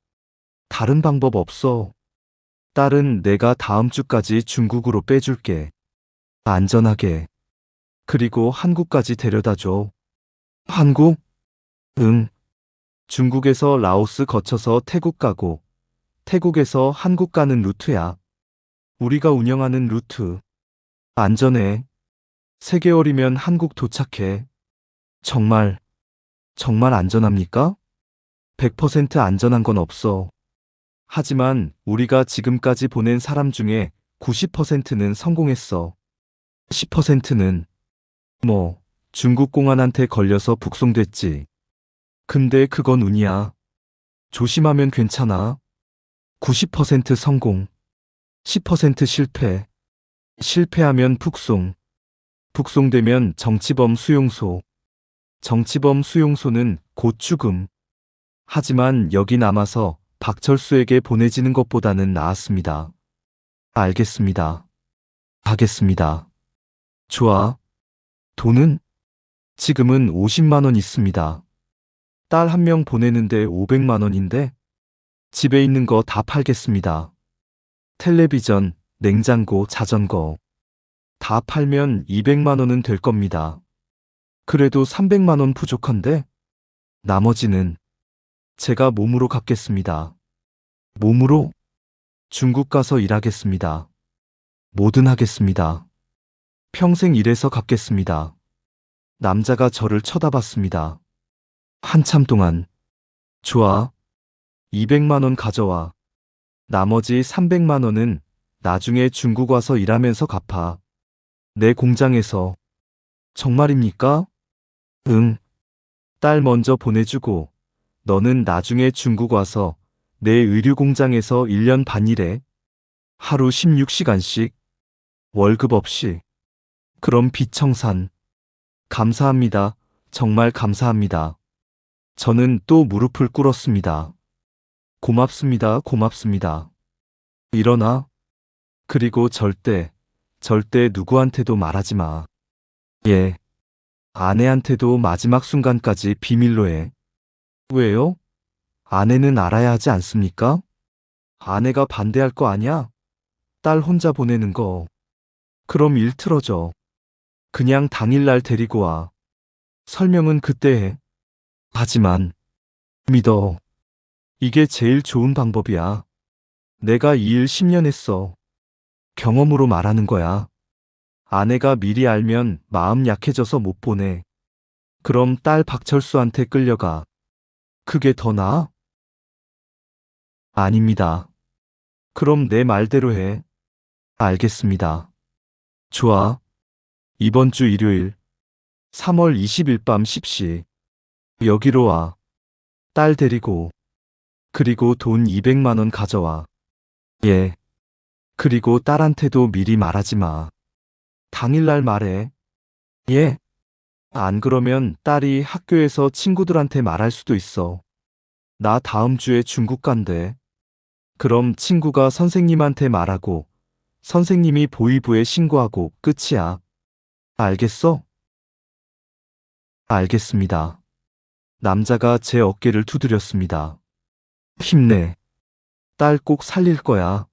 다른 방법 없어. 딸은 내가 다음 주까지 중국으로 빼줄게. 안전하게. 그리고 한국까지 데려다 줘. 한국? 응. 중국에서 라오스 거쳐서 태국 가고, 태국에서 한국 가는 루트야. 우리가 운영하는 루트. 안전해. 3개월이면 한국 도착해. 정말 안전합니까? 100% 안전한 건 없어. 하지만 우리가 지금까지 보낸 사람 중에 90%는 성공했어. 10%는 중국 공안한테 걸려서 북송됐지. 근데 그건 운이야. 조심하면 괜찮아. 90% 성공, 10% 실패. 실패하면 북송. 북송되면 정치범 수용소. 정치범 수용소는 곧 죽음. 하지만 여기 남아서 박철수에게 보내지는 것보다는 나았습니다. 알겠습니다. 하겠습니다. 좋아. 돈은? 지금은 50만 원 있습니다. 딸 1명 보내는데 500만 원인데 집에 있는 거 다 팔겠습니다. 텔레비전, 냉장고, 자전거. 다 팔면 200만 원은 될 겁니다. 그래도 300만 원 부족한데? 나머지는 제가 몸으로 갚겠습니다. 몸으로? 중국 가서 일하겠습니다. 뭐든 하겠습니다. 평생 일해서 갚겠습니다. 남자가 저를 쳐다봤습니다. 한참 동안. 좋아. 200만 원 가져와. 나머지 300만 원은 나중에 중국 와서 일하면서 갚아. 내 공장에서. 정말입니까? 응. 딸 먼저 보내주고 너는 나중에 중국 와서 내 의류 공장에서 1년 반 일해. 하루 16시간씩. 월급 없이. 그럼 빚 청산. 감사합니다. 정말 감사합니다. 저는 또 무릎을 꿇었습니다. 고맙습니다. 고맙습니다. 일어나. 그리고 절대 누구한테도 말하지 마. 예. 아내한테도 마지막 순간까지 비밀로 해. 왜요? 아내는 알아야 하지 않습니까? 아내가 반대할 거 아냐? 딸 혼자 보내는 거. 그럼 일 틀어져. 그냥 당일날 데리고 와. 설명은 그때 해. 하지만 믿어. 이게 제일 좋은 방법이야. 내가 이 일 10년 했어. 경험으로 말하는 거야. 아내가 미리 알면 마음 약해져서 못 보내. 그럼 딸 박철수한테 끌려가. 그게 더 나아? 아닙니다. 그럼 내 말대로 해. 알겠습니다. 좋아. 이번 주 일요일 3월 20일 밤 10시. 여기로 와. 딸 데리고. 그리고 돈 200만 원 가져와. 예. 그리고 딸한테도 미리 말하지 마. 당일날 말해. 예. 안 그러면 딸이 학교에서 친구들한테 말할 수도 있어. 나 다음 주에 중국 간대. 그럼 친구가 선생님한테 말하고 선생님이 보위부에 신고하고 끝이야. 알겠어? 알겠습니다. 남자가 제 어깨를 두드렸습니다. 힘내. 딸 꼭 살릴 거야.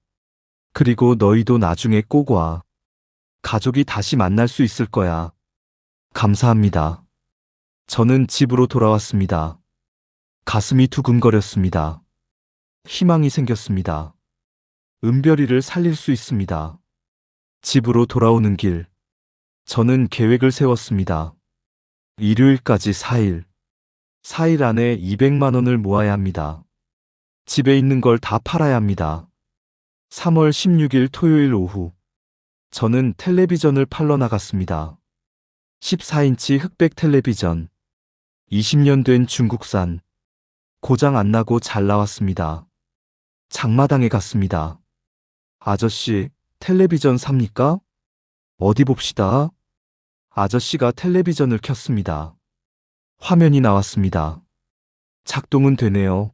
그리고 너희도 나중에 꼭 와. 가족이 다시 만날 수 있을 거야. 감사합니다. 저는 집으로 돌아왔습니다. 가슴이 두근거렸습니다. 희망이 생겼습니다. 은별이를 살릴 수 있습니다. 집으로 돌아오는 길. 저는 계획을 세웠습니다. 일요일까지 4일. 4일 안에 200만 원을 모아야 합니다. 집에 있는 걸 다 팔아야 합니다. 3월 16일 토요일 오후. 저는 텔레비전을 팔러 나갔습니다. 14인치 흑백 텔레비전. 20년 된 중국산. 고장 안 나고 잘 나왔습니다. 장마당에 갔습니다. 아저씨, 텔레비전 삽니까? 어디 봅시다. 아저씨가 텔레비전을 켰습니다. 화면이 나왔습니다. 작동은 되네요.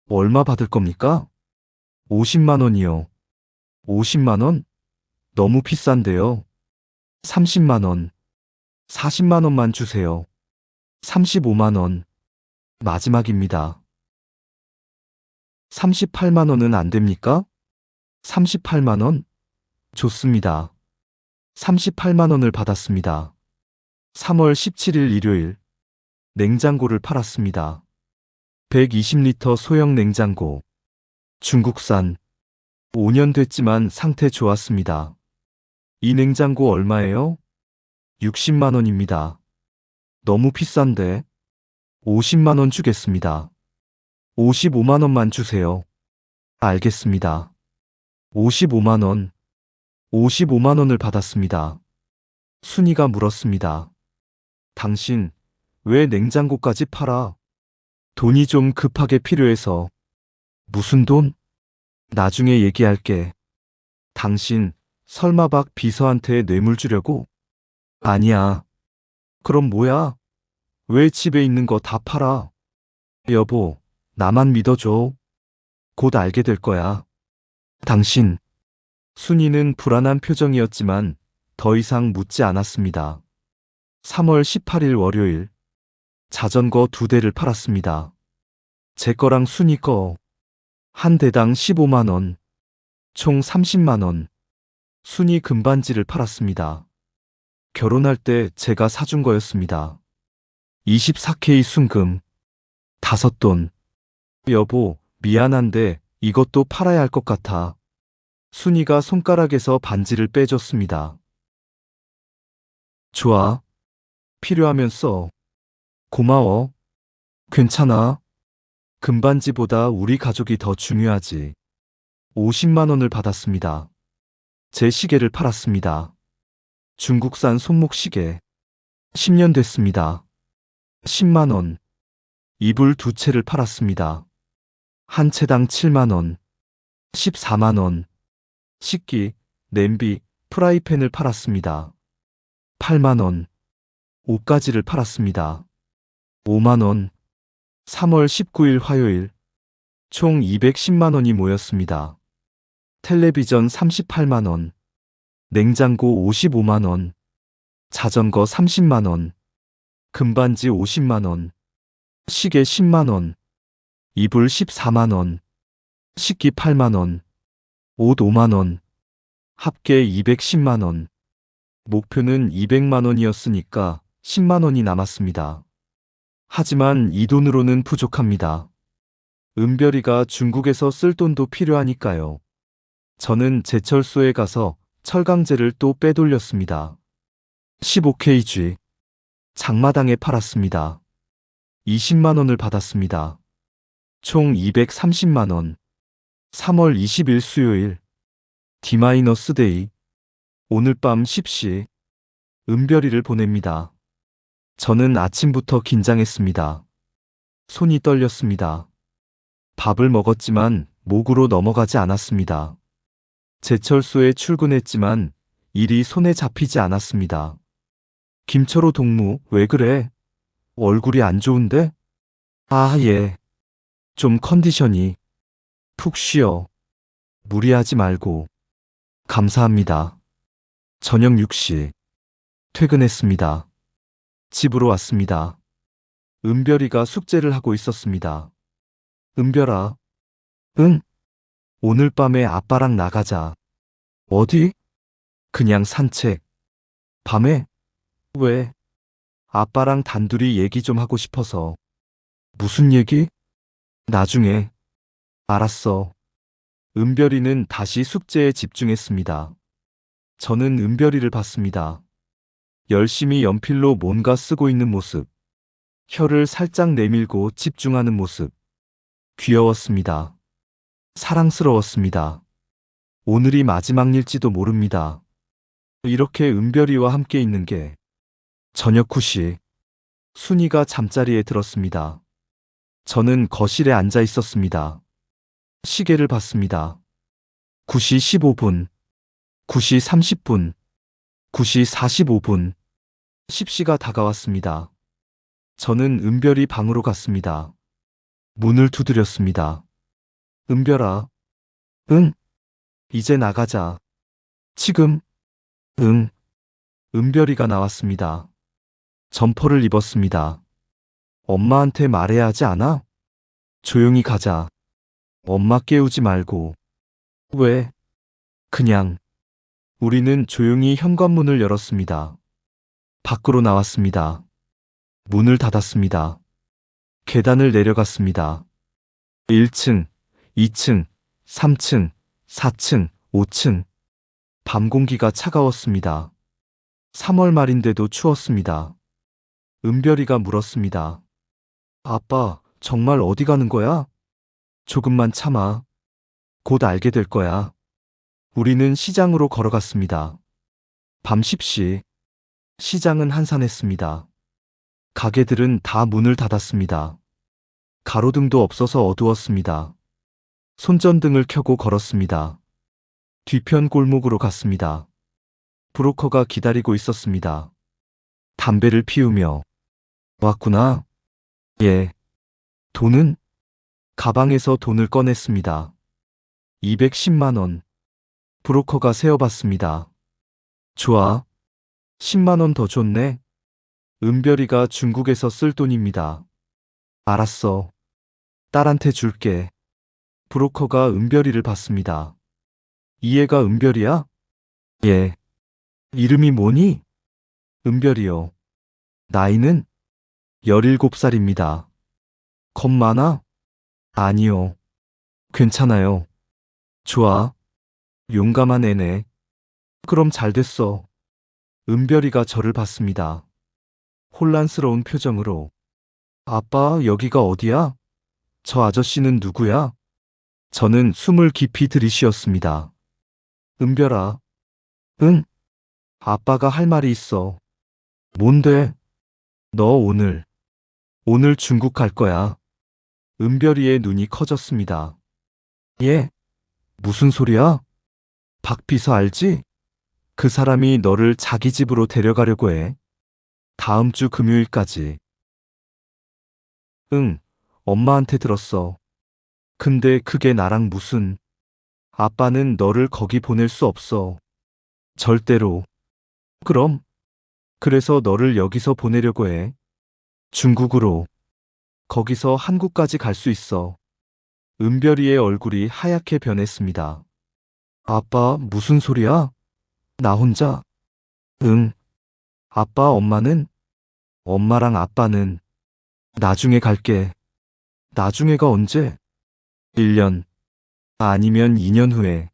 얼마 받을 겁니까? 50만 원이요. 50만 원? 너무 비싼데요. 30만 원. 40만 원만 주세요. 35만 원. 마지막입니다. 38만 원은 안 됩니까? 38만 원? 좋습니다. 38만 원을 받았습니다. 3월 17일 일요일, 냉장고를 팔았습니다. 120리터 소형 냉장고. 중국산. 5년 됐지만 상태 좋았습니다. 이 냉장고 얼마예요? 60만 원입니다. 너무 비싼데. 50만 원 주겠습니다. 55만 원만 주세요. 알겠습니다. 55만 원. 55만 원을 받았습니다. 순이가 물었습니다. 당신, 왜 냉장고까지 팔아? 돈이 좀 급하게 필요해서. 무슨 돈? 나중에 얘기할게. 당신, 설마 박 비서한테 뇌물 주려고? 아니야. 그럼 뭐야? 왜 집에 있는 거 다 팔아? 여보, 나만 믿어줘. 곧 알게 될 거야. 당신. 순이는 불안한 표정이었지만 더 이상 묻지 않았습니다. 3월 18일 월요일, 자전거 2대를 팔았습니다. 제 거랑 순이 거. 한 대당 15만 원, 총 30만 원. 순이 금반지를 팔았습니다. 결혼할 때 제가 사준 거였습니다. 24K 순금. 5돈. 여보, 미안한데 이것도 팔아야 할 것 같아. 순이가 손가락에서 반지를 빼줬습니다. 좋아. 필요하면 써. 고마워. 괜찮아. 금반지보다 우리 가족이 더 중요하지. 50만 원을 받았습니다. 제 시계를 팔았습니다. 중국산 손목시계. 10년 됐습니다. 10만 원. 이불 2채를 팔았습니다. 한 채당 7만 원. 14만 원. 식기, 냄비, 프라이팬을 팔았습니다. 8만 원. 옷가지를 팔았습니다. 5만 원. 3월 19일 화요일, 총 210만 원이 모였습니다. 텔레비전 38만 원, 냉장고 55만 원, 자전거 30만 원, 금반지 50만 원, 시계 10만 원, 이불 14만 원, 식기 8만 원, 옷 5만 원, 합계 210만 원. 목표는 200만 원이었으니까 10만 원이 남았습니다. 하지만 이 돈으로는 부족합니다. 은별이가 중국에서 쓸 돈도 필요하니까요. 저는 제철소에 가서 철강제를 또 빼돌렸습니다. 15kg. 장마당에 팔았습니다. 20만 원을 받았습니다. 총 230만 원. 3월 20일 수요일. D-데이. 오늘 밤 10시. 은별이를 보냅니다. 저는 아침부터 긴장했습니다. 손이 떨렸습니다. 밥을 먹었지만 목으로 넘어가지 않았습니다. 제철소에 출근했지만 일이 손에 잡히지 않았습니다. 김철호 동무, 왜 그래? 얼굴이 안 좋은데? 아, 예. 좀 컨디션이. 푹 쉬어. 무리하지 말고. 감사합니다. 저녁 6시. 퇴근했습니다. 집으로 왔습니다. 은별이가 숙제를 하고 있었습니다. 은별아. 응? 오늘 밤에 아빠랑 나가자. 어디? 그냥 산책. 밤에? 왜? 아빠랑 단둘이 얘기 좀 하고 싶어서. 무슨 얘기? 나중에. 알았어. 은별이는 다시 숙제에 집중했습니다. 저는 은별이를 봤습니다. 열심히 연필로 뭔가 쓰고 있는 모습. 혀를 살짝 내밀고 집중하는 모습. 귀여웠습니다. 사랑스러웠습니다. 오늘이 마지막일지도 모릅니다. 이렇게 은별이와 함께 있는 게. 저녁 9시. 순이가 잠자리에 들었습니다. 저는 거실에 앉아 있었습니다. 시계를 봤습니다. 9시 15분, 9시 30분, 9시 45분, 10시가 다가왔습니다. 저는 은별이 방으로 갔습니다. 문을 두드렸습니다. 은별아. 응? 이제 나가자. 지금? 응. 은별이가 나왔습니다. 점퍼를 입었습니다. 엄마한테 말해야 하지 않아? 조용히 가자. 엄마 깨우지 말고. 왜? 그냥. 우리는 조용히 현관문을 열었습니다. 밖으로 나왔습니다. 문을 닫았습니다. 계단을 내려갔습니다. 1층, 2층, 3층, 4층, 5층. 밤 공기가 차가웠습니다. 3월 말인데도 추웠습니다. 은별이가 물었습니다. 아빠, 정말 어디 가는 거야? 조금만 참아. 곧 알게 될 거야. 우리는 시장으로 걸어갔습니다. 밤 10시. 시장은 한산했습니다. 가게들은 다 문을 닫았습니다. 가로등도 없어서 어두웠습니다. 손전등을 켜고 걸었습니다. 뒤편 골목으로 갔습니다. 브로커가 기다리고 있었습니다. 담배를 피우며. 왔구나. 예. 돈은? 가방에서 돈을 꺼냈습니다. 210만 원. 브로커가 세어봤습니다. 좋아. 10만 원 더 줬네. 은별이가 중국에서 쓸 돈입니다. 알았어. 딸한테 줄게. 브로커가 은별이를 봤습니다. 이 애가 은별이야? 예. 이름이 뭐니? 은별이요. 나이는? 17살입니다. 겁 많아? 아니요. 괜찮아요. 좋아. 용감한 애네. 그럼 잘 됐어. 은별이가 저를 봤습니다. 혼란스러운 표정으로. 아빠, 여기가 어디야? 저 아저씨는 누구야? 저는 숨을 깊이 들이쉬었습니다. 은별아. 응? 아빠가 할 말이 있어. 뭔데? 너 오늘 중국 갈 거야. 은별이의 눈이 커졌습니다. 예? 무슨 소리야? 박 비서 알지? 그 사람이 너를 자기 집으로 데려가려고 해. 다음 주 금요일까지. 응, 엄마한테 들었어. 근데 그게 나랑 무슨... 아빠는 너를 거기 보낼 수 없어. 절대로. 그럼? 그래서 너를 여기서 보내려고 해. 중국으로. 거기서 한국까지 갈 수 있어. 은별이의 얼굴이 하얗게 변했습니다. 아빠, 무슨 소리야? 나 혼자? 응. 아빠, 엄마는? 엄마랑 아빠는 나중에 갈게. 나중에가 언제? 1년. 아니면 2년 후에.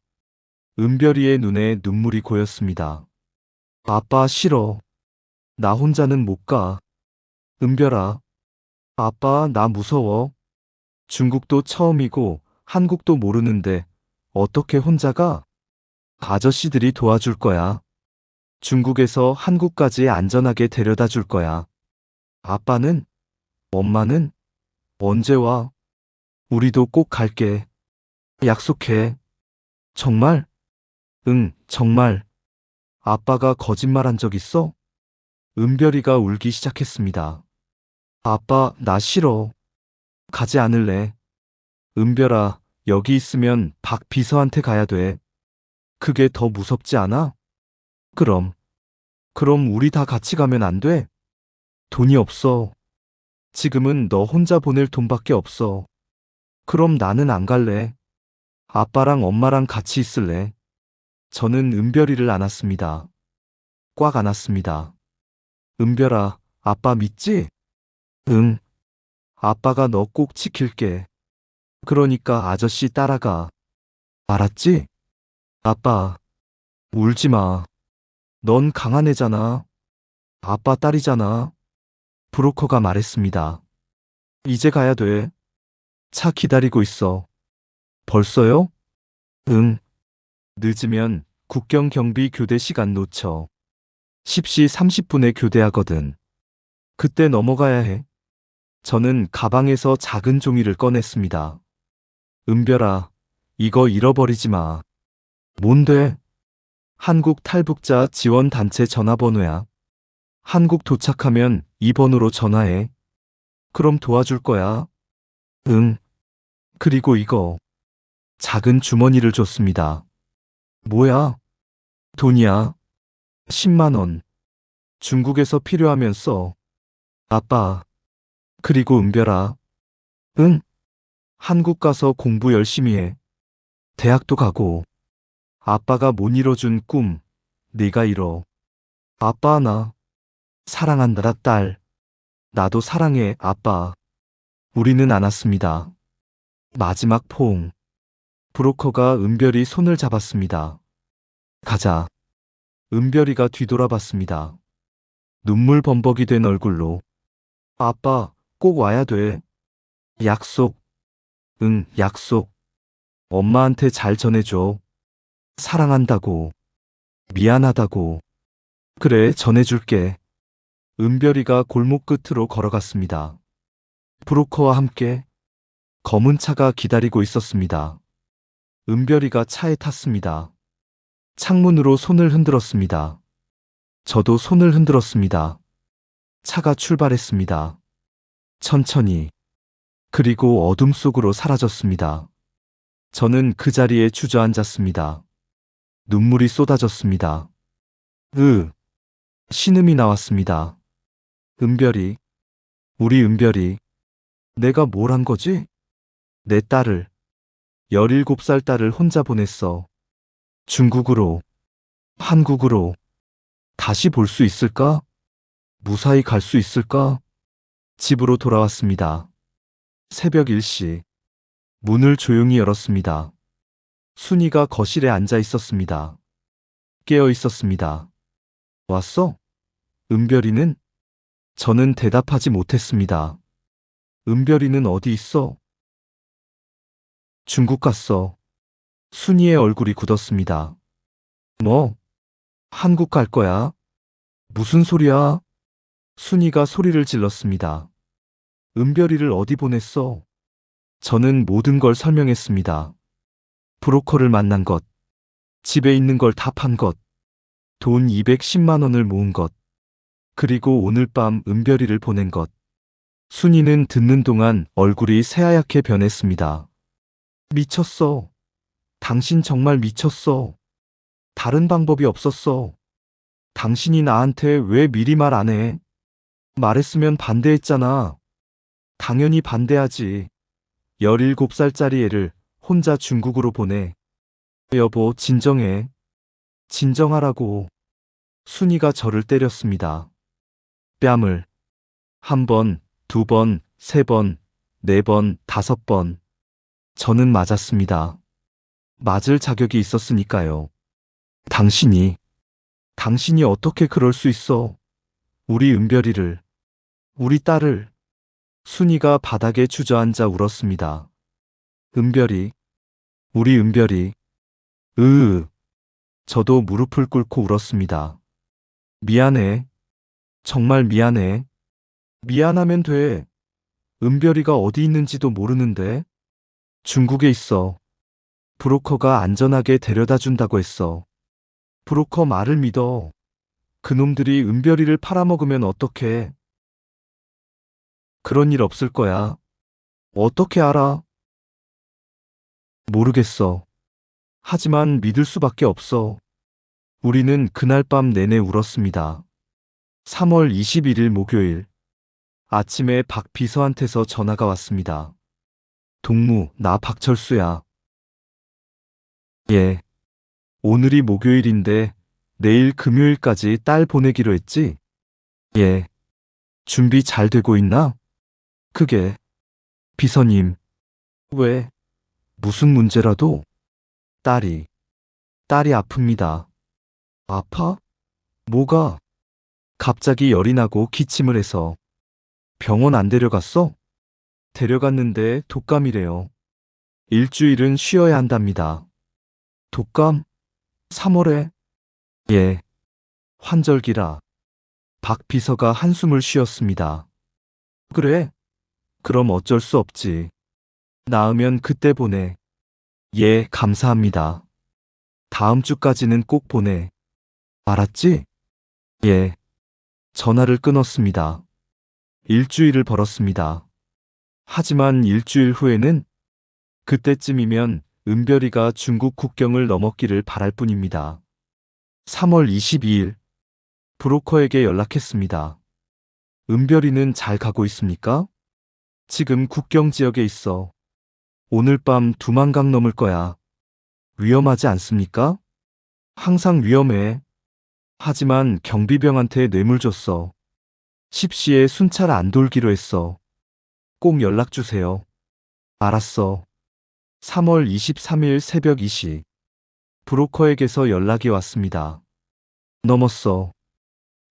은별이의 눈에 눈물이 고였습니다. 아빠, 싫어. 나 혼자는 못 가. 은별아. 아빠, 나 무서워. 중국도 처음이고 한국도 모르는데 어떻게 혼자 가? 아저씨들이 도와줄 거야. 중국에서 한국까지 안전하게 데려다 줄 거야. 아빠는? 엄마는? 언제 와? 우리도 꼭 갈게. 약속해. 정말? 응, 정말. 아빠가 거짓말한 적 있어? 은별이가 울기 시작했습니다. 아빠, 나 싫어. 가지 않을래. 은별아, 여기 있으면 박 비서한테 가야 돼. 그게 더 무섭지 않아? 그럼 우리 다 같이 가면 안 돼? 돈이 없어. 지금은 너 혼자 보낼 돈밖에 없어. 그럼 나는 안 갈래. 아빠랑 엄마랑 같이 있을래. 저는 은별이를 안았습니다. 꽉 안았습니다. 은별아, 아빠 믿지? 응. 아빠가 너 꼭 지킬게. 그러니까 아저씨 따라가. 알았지? 아빠, 울지 마. 넌 강한 애잖아. 아빠 딸이잖아. 브로커가 말했습니다. 이제 가야 돼. 차 기다리고 있어. 벌써요? 응. 늦으면 국경 경비 교대 시간 놓쳐. 10시 30분에 교대하거든. 그때 넘어가야 해. 저는 가방에서 작은 종이를 꺼냈습니다. 은별아, 이거 잃어버리지 마. 뭔데? 한국 탈북자 지원 단체 전화번호야. 한국 도착하면 이 번호로 전화해. 그럼 도와줄 거야. 응. 그리고 이거. 작은 주머니를 줬습니다. 뭐야? 돈이야. 10만 원. 중국에서 필요하면 써. 아빠. 그리고 은별아. 응? 한국 가서 공부 열심히 해. 대학도 가고. 아빠가 못 이뤄준 꿈, 네가 이뤄. 아빠 나 사랑한다 딸. 나도 사랑해 아빠. 우리는 안았습니다. 마지막 포옹. 브로커가 은별이 손을 잡았습니다. 가자. 은별이가 뒤돌아봤습니다. 눈물 범벅이 된 얼굴로. 아빠, 꼭 와야 돼. 약속. 응, 약속. 엄마한테 잘 전해줘. 사랑한다고. 미안하다고. 그래, 전해줄게. 은별이가 골목 끝으로 걸어갔습니다. 브로커와 함께 검은 차가 기다리고 있었습니다. 은별이가 차에 탔습니다. 창문으로 손을 흔들었습니다. 저도 손을 흔들었습니다. 차가 출발했습니다. 천천히. 그리고 어둠 속으로 사라졌습니다. 저는 그 자리에 주저앉았습니다. 눈물이 쏟아졌습니다. 신음이 나왔습니다. 은별이, 우리 은별이, 내가 뭘 한 거지? 내 딸을, 17살 딸을 혼자 보냈어. 중국으로, 한국으로, 다시 볼 수 있을까? 무사히 갈 수 있을까? 집으로 돌아왔습니다. 새벽 1시. 문을 조용히 열었습니다. 순이가 거실에 앉아 있었습니다. 깨어 있었습니다. 왔어? 은별이는? 저는 대답하지 못했습니다. 은별이는 어디 있어? 중국 갔어. 순이의 얼굴이 굳었습니다. 뭐? 한국 갈 거야? 무슨 소리야? 순이가 소리를 질렀습니다. 은별이를 어디 보냈어? 저는 모든 걸 설명했습니다. 브로커를 만난 것, 집에 있는 걸 다 판 것, 돈 210만 원을 모은 것, 그리고 오늘 밤 은별이를 보낸 것. 순이는 듣는 동안 얼굴이 새하얗게 변했습니다. 미쳤어. 당신 정말 미쳤어. 다른 방법이 없었어. 당신이 나한테 왜 미리 말 안 해? 말했으면 반대했잖아. 당연히 반대하지. 17살짜리 애를 혼자 중국으로 보내. 여보, 진정해. 진정하라고. 순이가 저를 때렸습니다. 뺨을. 1번, 2번, 3번, 4번, 5번. 저는 맞았습니다. 맞을 자격이 있었으니까요. 당신이 어떻게 그럴 수 있어? 우리 은별이를, 우리 딸을. 순이가 바닥에 주저앉아 울었습니다. 은별이, 우리 은별이. 저도 무릎을 꿇고 울었습니다. 미안해. 정말 미안해. 미안하면 돼. 은별이가 어디 있는지도 모르는데. 중국에 있어. 브로커가 안전하게 데려다 준다고 했어. 브로커 말을 믿어. 그놈들이 은별이를 팔아먹으면 어떡해. 그런 일 없을 거야. 어떻게 알아? 모르겠어. 하지만 믿을 수밖에 없어. 우리는 그날 밤 내내 울었습니다. 3월 21일 목요일. 아침에 박 비서한테서 전화가 왔습니다. 동무, 나 박철수야. 예. 오늘이 목요일인데 내일 금요일까지 딸 보내기로 했지? 예. 준비 잘 되고 있나? 그게. 비서님. 왜? 무슨 문제라도? 딸이 아픕니다. 아파? 뭐가? 갑자기 열이 나고 기침을 해서. 병원 안 데려갔어? 데려갔는데 독감이래요. 일주일은 쉬어야 한답니다. 독감? 3월에? 예. 환절기라. 박 비서가 한숨을 쉬었습니다. 그래? 그럼 어쩔 수 없지. 나으면 그때 보내. 예, 감사합니다. 다음 주까지는 꼭 보내. 알았지? 예. 전화를 끊었습니다. 일주일을 벌었습니다. 하지만 일주일 후에는 그때쯤이면 은별이가 중국 국경을 넘었기를 바랄 뿐입니다. 3월 22일. 브로커에게 연락했습니다. 은별이는 잘 가고 있습니까? 지금 국경 지역에 있어. 오늘 밤 두만강 넘을 거야. 위험하지 않습니까? 항상 위험해. 하지만 경비병한테 뇌물 줬어. 10시에 순찰 안 돌기로 했어. 꼭 연락 주세요. 알았어. 3월 23일 새벽 2시. 브로커에게서 연락이 왔습니다. 넘었어.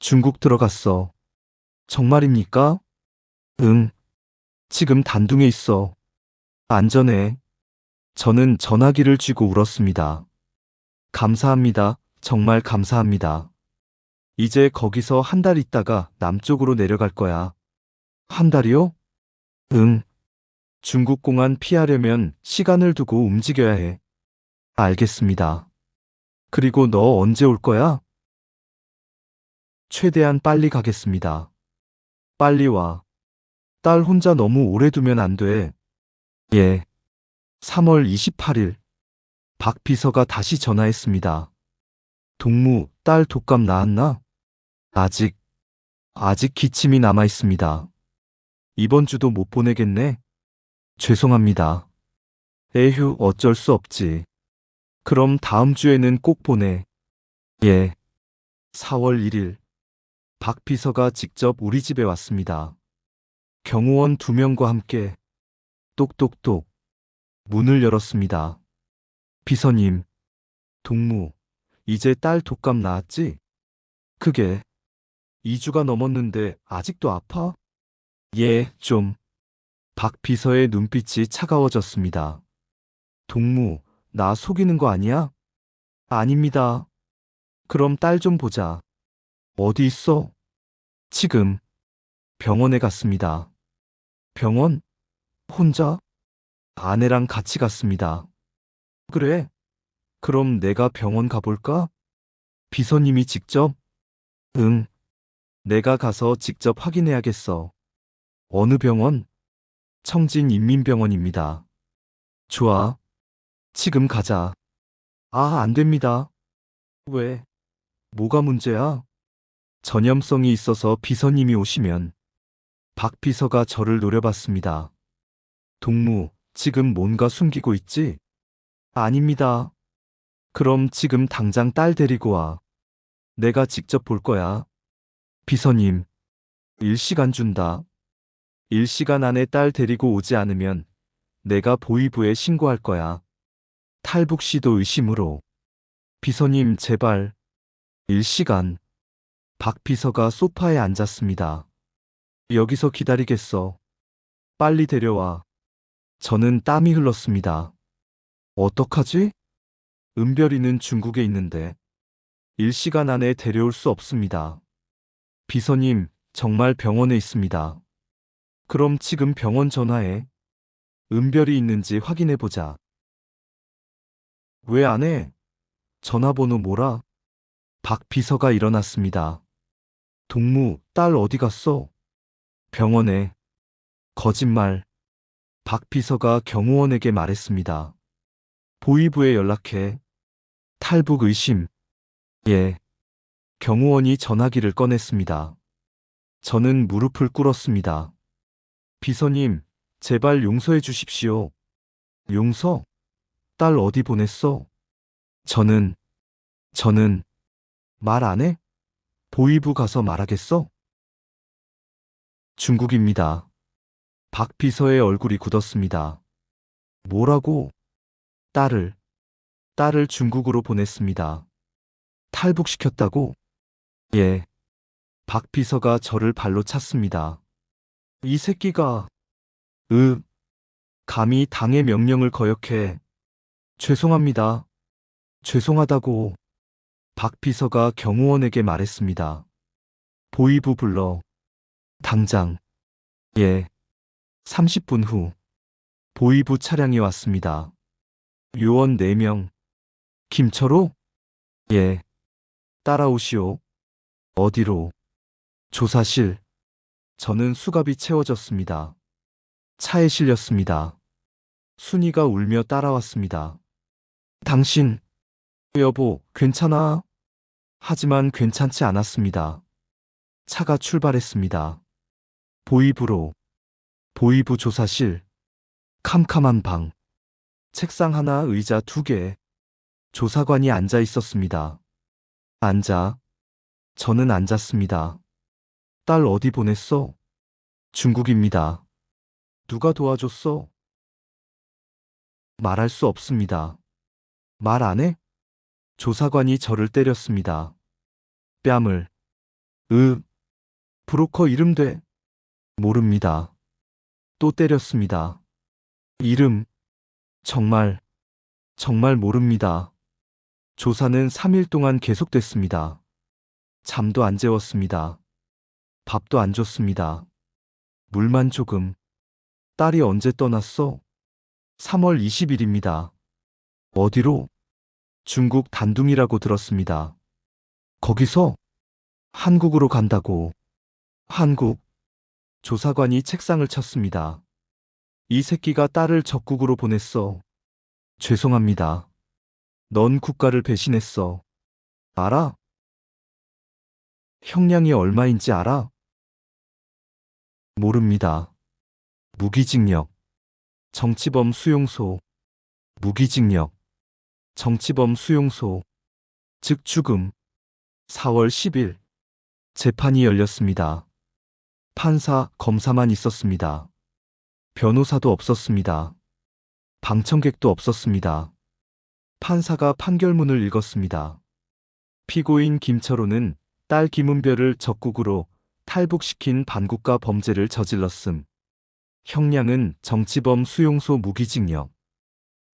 중국 들어갔어. 정말입니까? 응. 지금 단둥에 있어. 안전해. 저는 전화기를 쥐고 울었습니다. 감사합니다. 정말 감사합니다. 이제 거기서 한 달 있다가 남쪽으로 내려갈 거야. 한 달이요? 응. 중국 공안 피하려면 시간을 두고 움직여야 해. 알겠습니다. 그리고 너 언제 올 거야? 최대한 빨리 가겠습니다. 빨리 와. 딸 혼자 너무 오래 두면 안 돼. 예. 3월 28일. 박 비서가 다시 전화했습니다. 동무, 딸 독감 나았나? 아직 기침이 남아 있습니다. 이번 주도 못 보내겠네? 죄송합니다. 에휴, 어쩔 수 없지. 그럼 다음 주에는 꼭 보내. 예. 4월 1일. 박 비서가 직접 우리 집에 왔습니다. 경호원 2명과 함께 똑똑똑 문을 열었습니다. 비서님, 동무, 이제 딸 독감 나았지? 그게 2주가 넘었는데 아직도 아파? 예, 좀. 박 비서의 눈빛이 차가워졌습니다. 동무, 나 속이는 거 아니야? 아닙니다. 그럼 딸 좀 보자. 어디 있어? 지금 병원에 갔습니다. 병원? 혼자? 아내랑 같이 갔습니다. 그래? 그럼 내가 병원 가볼까? 비서님이 직접? 응. 내가 가서 직접 확인해야겠어. 어느 병원? 청진인민병원입니다. 좋아. 지금 가자. 아, 안 됩니다. 왜? 뭐가 문제야? 전염성이 있어서 비서님이 오시면. 박 비서가 저를 노려봤습니다. 동무, 지금 뭔가 숨기고 있지? 아닙니다. 그럼 지금 당장 딸 데리고 와. 내가 직접 볼 거야. 비서님, 1시간 준다. 1시간 안에 딸 데리고 오지 않으면 내가 보위부에 신고할 거야. 탈북 시도 의심으로. 비서님, 제발. 1시간. 박 비서가 소파에 앉았습니다. 여기서 기다리겠어. 빨리 데려와. 저는 땀이 흘렀습니다. 어떡하지? 은별이는 중국에 있는데 1시간 안에 데려올 수 없습니다. 비서님, 정말 병원에 있습니다. 그럼 지금 병원 전화해. 은별이 있는지 확인해 보자. 왜 안 해? 전화번호 뭐라? 박 비서가 일어났습니다. 동무, 딸 어디 갔어? 병원에. 거짓말. 박 비서가 경호원에게 말했습니다. 보위부에 연락해. 탈북 의심. 예. 경호원이 전화기를 꺼냈습니다. 저는 무릎을 꿇었습니다. 비서님, 제발 용서해 주십시오. 용서? 딸 어디 보냈어? 저는 말 안 해? 보위부 가서 말하겠어? 중국입니다. 박 비서의 얼굴이 굳었습니다. 뭐라고? 딸을 중국으로 보냈습니다. 탈북시켰다고? 예. 박 비서가 저를 발로 찼습니다. 이 새끼가, 감히 당의 명령을 거역해. 죄송합니다. 죄송하다고. 박 비서가 경호원에게 말했습니다. 보위부 불러. 당장. 예. 30분 후. 보위부 차량이 왔습니다. 요원 4명. 김철호? 예. 따라오시오. 어디로? 조사실. 저는 수갑이 채워졌습니다. 차에 실렸습니다. 순이가 울며 따라왔습니다. 당신, 여보, 괜찮아? 하지만 괜찮지 않았습니다. 차가 출발했습니다. 보이부 조사실, 캄캄한 방, 책상 하나, 의자 2개, 조사관이 앉아 있었습니다. 저는 앉았습니다. 딸 어디 보냈어? 중국입니다. 누가 도와줬어? 말할 수 없습니다. 말 안 해? 조사관이 저를 때렸습니다. 뺨을. 브로커 이름 돼? 모릅니다. 또 때렸습니다. 이름. 정말 모릅니다. 조사는 3일 동안 계속됐습니다. 잠도 안 재웠습니다. 밥도 안 줬습니다. 물만 조금. 딸이 언제 떠났어? 3월 20일입니다. 어디로? 중국 단둥이라고 들었습니다. 거기서? 한국으로 간다고. 한국. 조사관이 책상을 쳤습니다. 이 새끼가 딸을 적국으로 보냈어. 죄송합니다. 넌 국가를 배신했어. 알아? 형량이 얼마인지 알아? 모릅니다. 무기징역. 정치범 수용소. 무기징역. 정치범 수용소. 즉 죽음. 4월 10일. 재판이 열렸습니다. 판사, 검사만 있었습니다. 변호사도 없었습니다. 방청객도 없었습니다. 판사가 판결문을 읽었습니다. 피고인 김철호는 딸 김은별을 적국으로 탈북시킨 반국가 범죄를 저질렀음. 형량은 정치범 수용소 무기징역.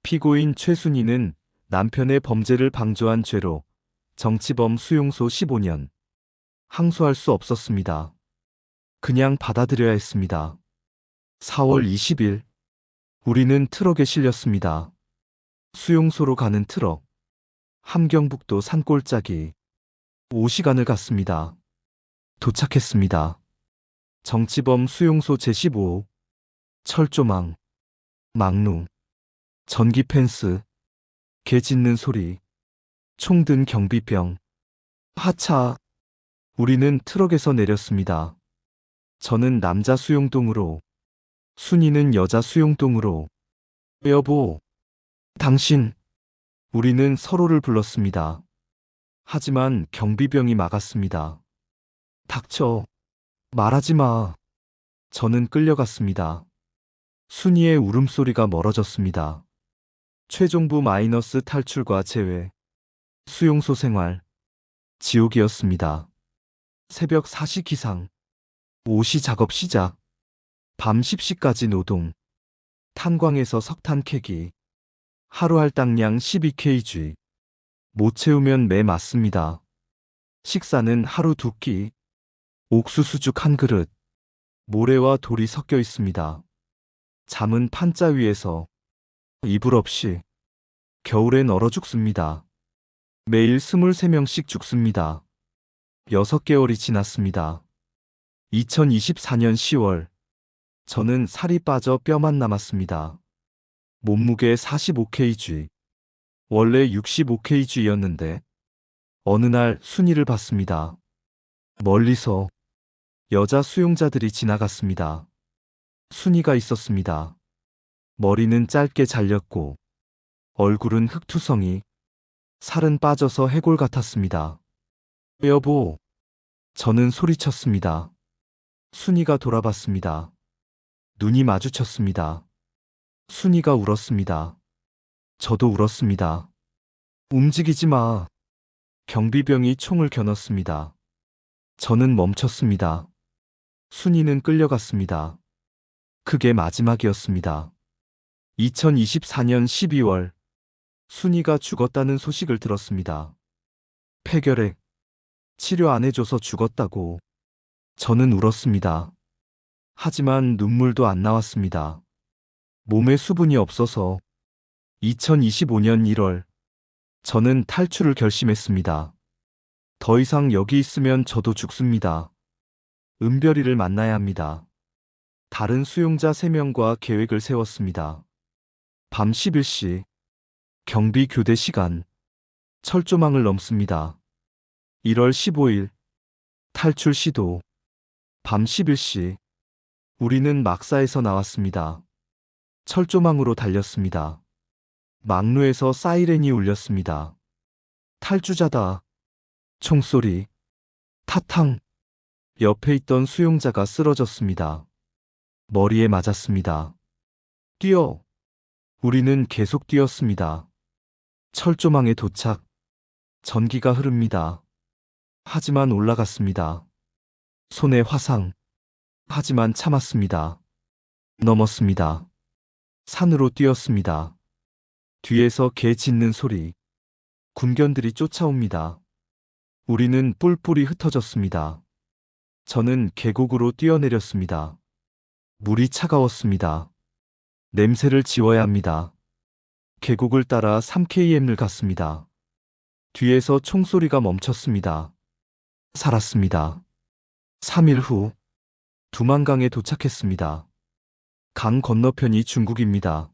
피고인 최순희는 남편의 범죄를 방조한 죄로 정치범 수용소 15년. 항소할 수 없었습니다. 그냥 받아들여야 했습니다. 4월 20일. 우리는 트럭에 실렸습니다. 수용소로 가는 트럭. 함경북도 산골짜기. 5시간을 갔습니다. 도착했습니다. 정치범 수용소 제15호. 철조망. 망루. 전기 펜스. 개 짖는 소리. 총 든 경비병. 하차. 우리는 트럭에서 내렸습니다. 저는 남자 수용동으로. 순이는 여자 수용동으로. 여보. 당신. 우리는 서로를 불렀습니다. 하지만 경비병이 막았습니다. 닥쳐. 말하지 마. 저는 끌려갔습니다. 순이의 울음소리가 멀어졌습니다. 최종부 마이너스 탈출과 제외. 수용소 생활. 지옥이었습니다. 새벽 4시 기상. 5시 작업 시작. 밤 10시까지 노동. 탄광에서 석탄 캐기. 하루 할당량 12kg. 못 채우면 매 맞습니다. 식사는 하루 2끼. 옥수수죽 한 그릇. 모래와 돌이 섞여 있습니다. 잠은 판자 위에서. 이불 없이. 겨울엔 얼어 죽습니다. 매일 23명씩 죽습니다. 6개월이 지났습니다. 2024년 10월. 저는 살이 빠져 뼈만 남았습니다. 몸무게 45kg. 원래 65kg였는데 어느 날 순위를 봤습니다. 멀리서 여자 수용자들이 지나갔습니다. 순이가 있었습니다. 머리는 짧게 잘렸고 얼굴은 흑투성이, 살은 빠져서 해골 같았습니다. 여보. 저는 소리쳤습니다. 순이가 돌아봤습니다. 눈이 마주쳤습니다. 순이가 울었습니다. 저도 울었습니다. 움직이지 마. 경비병이 총을 겨눴습니다. 저는 멈췄습니다. 순이는 끌려갔습니다. 그게 마지막이었습니다. 2024년 12월. 순이가 죽었다는 소식을 들었습니다. 폐결핵. 치료 안 해줘서 죽었다고. 저는 울었습니다. 하지만 눈물도 안 나왔습니다. 몸에 수분이 없어서. 2025년 1월. 저는 탈출을 결심했습니다. 더 이상 여기 있으면 저도 죽습니다. 은별이를 만나야 합니다. 다른 수용자 3명과 계획을 세웠습니다. 밤 11시. 경비 교대 시간. 철조망을 넘습니다. 1월 15일 탈출 시도 밤 11시 우리는 막사에서 나왔습니다. 철조망으로 달렸습니다. 막루에서 사이렌이 울렸습니다. 탈주자다. 총소리. 타탕. 옆에 있던 수용자가 쓰러졌습니다. 머리에 맞았습니다. 뛰어. 우리는 계속 뛰었습니다. 철조망에 도착. 전기가 흐릅니다. 하지만 올라갔습니다. 손에 화상. 하지만 참았습니다. 넘었습니다. 산으로 뛰었습니다. 뒤에서 개 짖는 소리. 군견들이 쫓아옵니다. 우리는 뿔뿔이 흩어졌습니다. 저는 계곡으로 뛰어내렸습니다. 물이 차가웠습니다. 냄새를 지워야 합니다. 계곡을 따라 3km를 갔습니다. 뒤에서 총소리가 멈췄습니다. 살았습니다. 3일 후 두만강에 도착했습니다. 강 건너편이 중국입니다.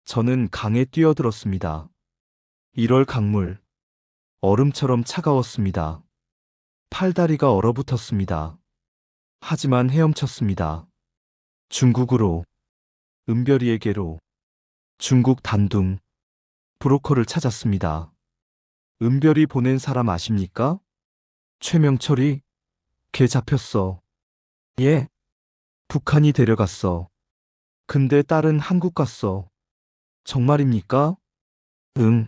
저는 강에 뛰어들었습니다. 1월 강물. 얼음처럼 차가웠습니다. 팔다리가 얼어붙었습니다. 하지만 헤엄쳤습니다. 중국으로. 은별이에게로. 중국 단둥. 브로커를 찾았습니다. 은별이 보낸 사람 아십니까? 최명철이? 걔 잡혔어. 예. 북한이 데려갔어. 근데 딸은 한국 갔어. 정말입니까? 응.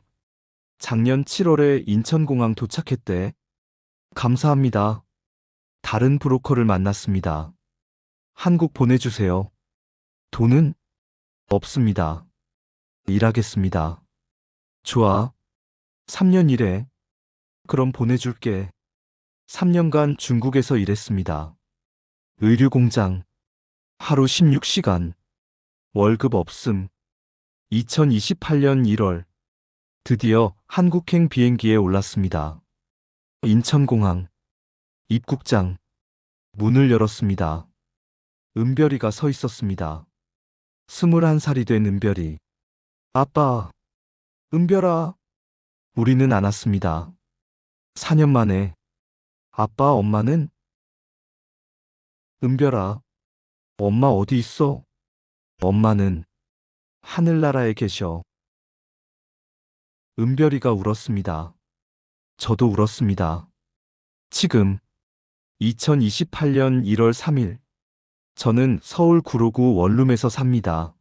작년 7월에 인천공항 도착했대. 감사합니다. 다른 브로커를 만났습니다. 한국 보내주세요. 돈은? 없습니다. 일하겠습니다. 좋아. 3년 일해. 그럼 보내줄게. 3년간 중국에서 일했습니다. 의류공장. 하루 16시간. 월급 없음. 2028년 1월. 드디어 한국행 비행기에 올랐습니다. 인천공항. 입국장. 문을 열었습니다. 은별이가 서 있었습니다. 21살이 된 은별이. 아빠. 은별아. 우리는 안 왔습니다. 4년 만에. 아빠, 엄마는? 은별아. 엄마 어디 있어? 엄마는 하늘나라에 계셔. 은별이가 울었습니다. 저도 울었습니다. 지금 2028년 1월 3일 저는 서울 구로구 원룸에서 삽니다.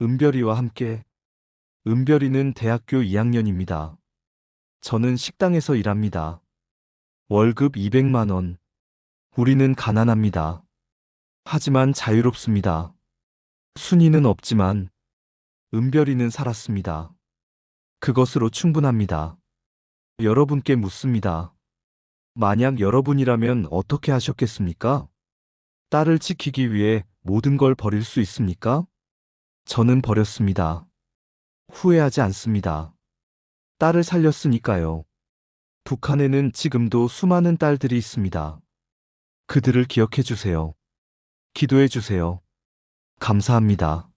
은별이와 함께. 은별이는 대학교 2학년입니다. 저는 식당에서 일합니다. 월급 200만 원. 우리는 가난합니다. 하지만 자유롭습니다. 순이는 없지만 은별이는 살았습니다. 그것으로 충분합니다. 여러분께 묻습니다. 만약 여러분이라면 어떻게 하셨겠습니까? 딸을 지키기 위해 모든 걸 버릴 수 있습니까? 저는 버렸습니다. 후회하지 않습니다. 딸을 살렸으니까요. 북한에는 지금도 수많은 딸들이 있습니다. 그들을 기억해 주세요. 기도해 주세요. 감사합니다.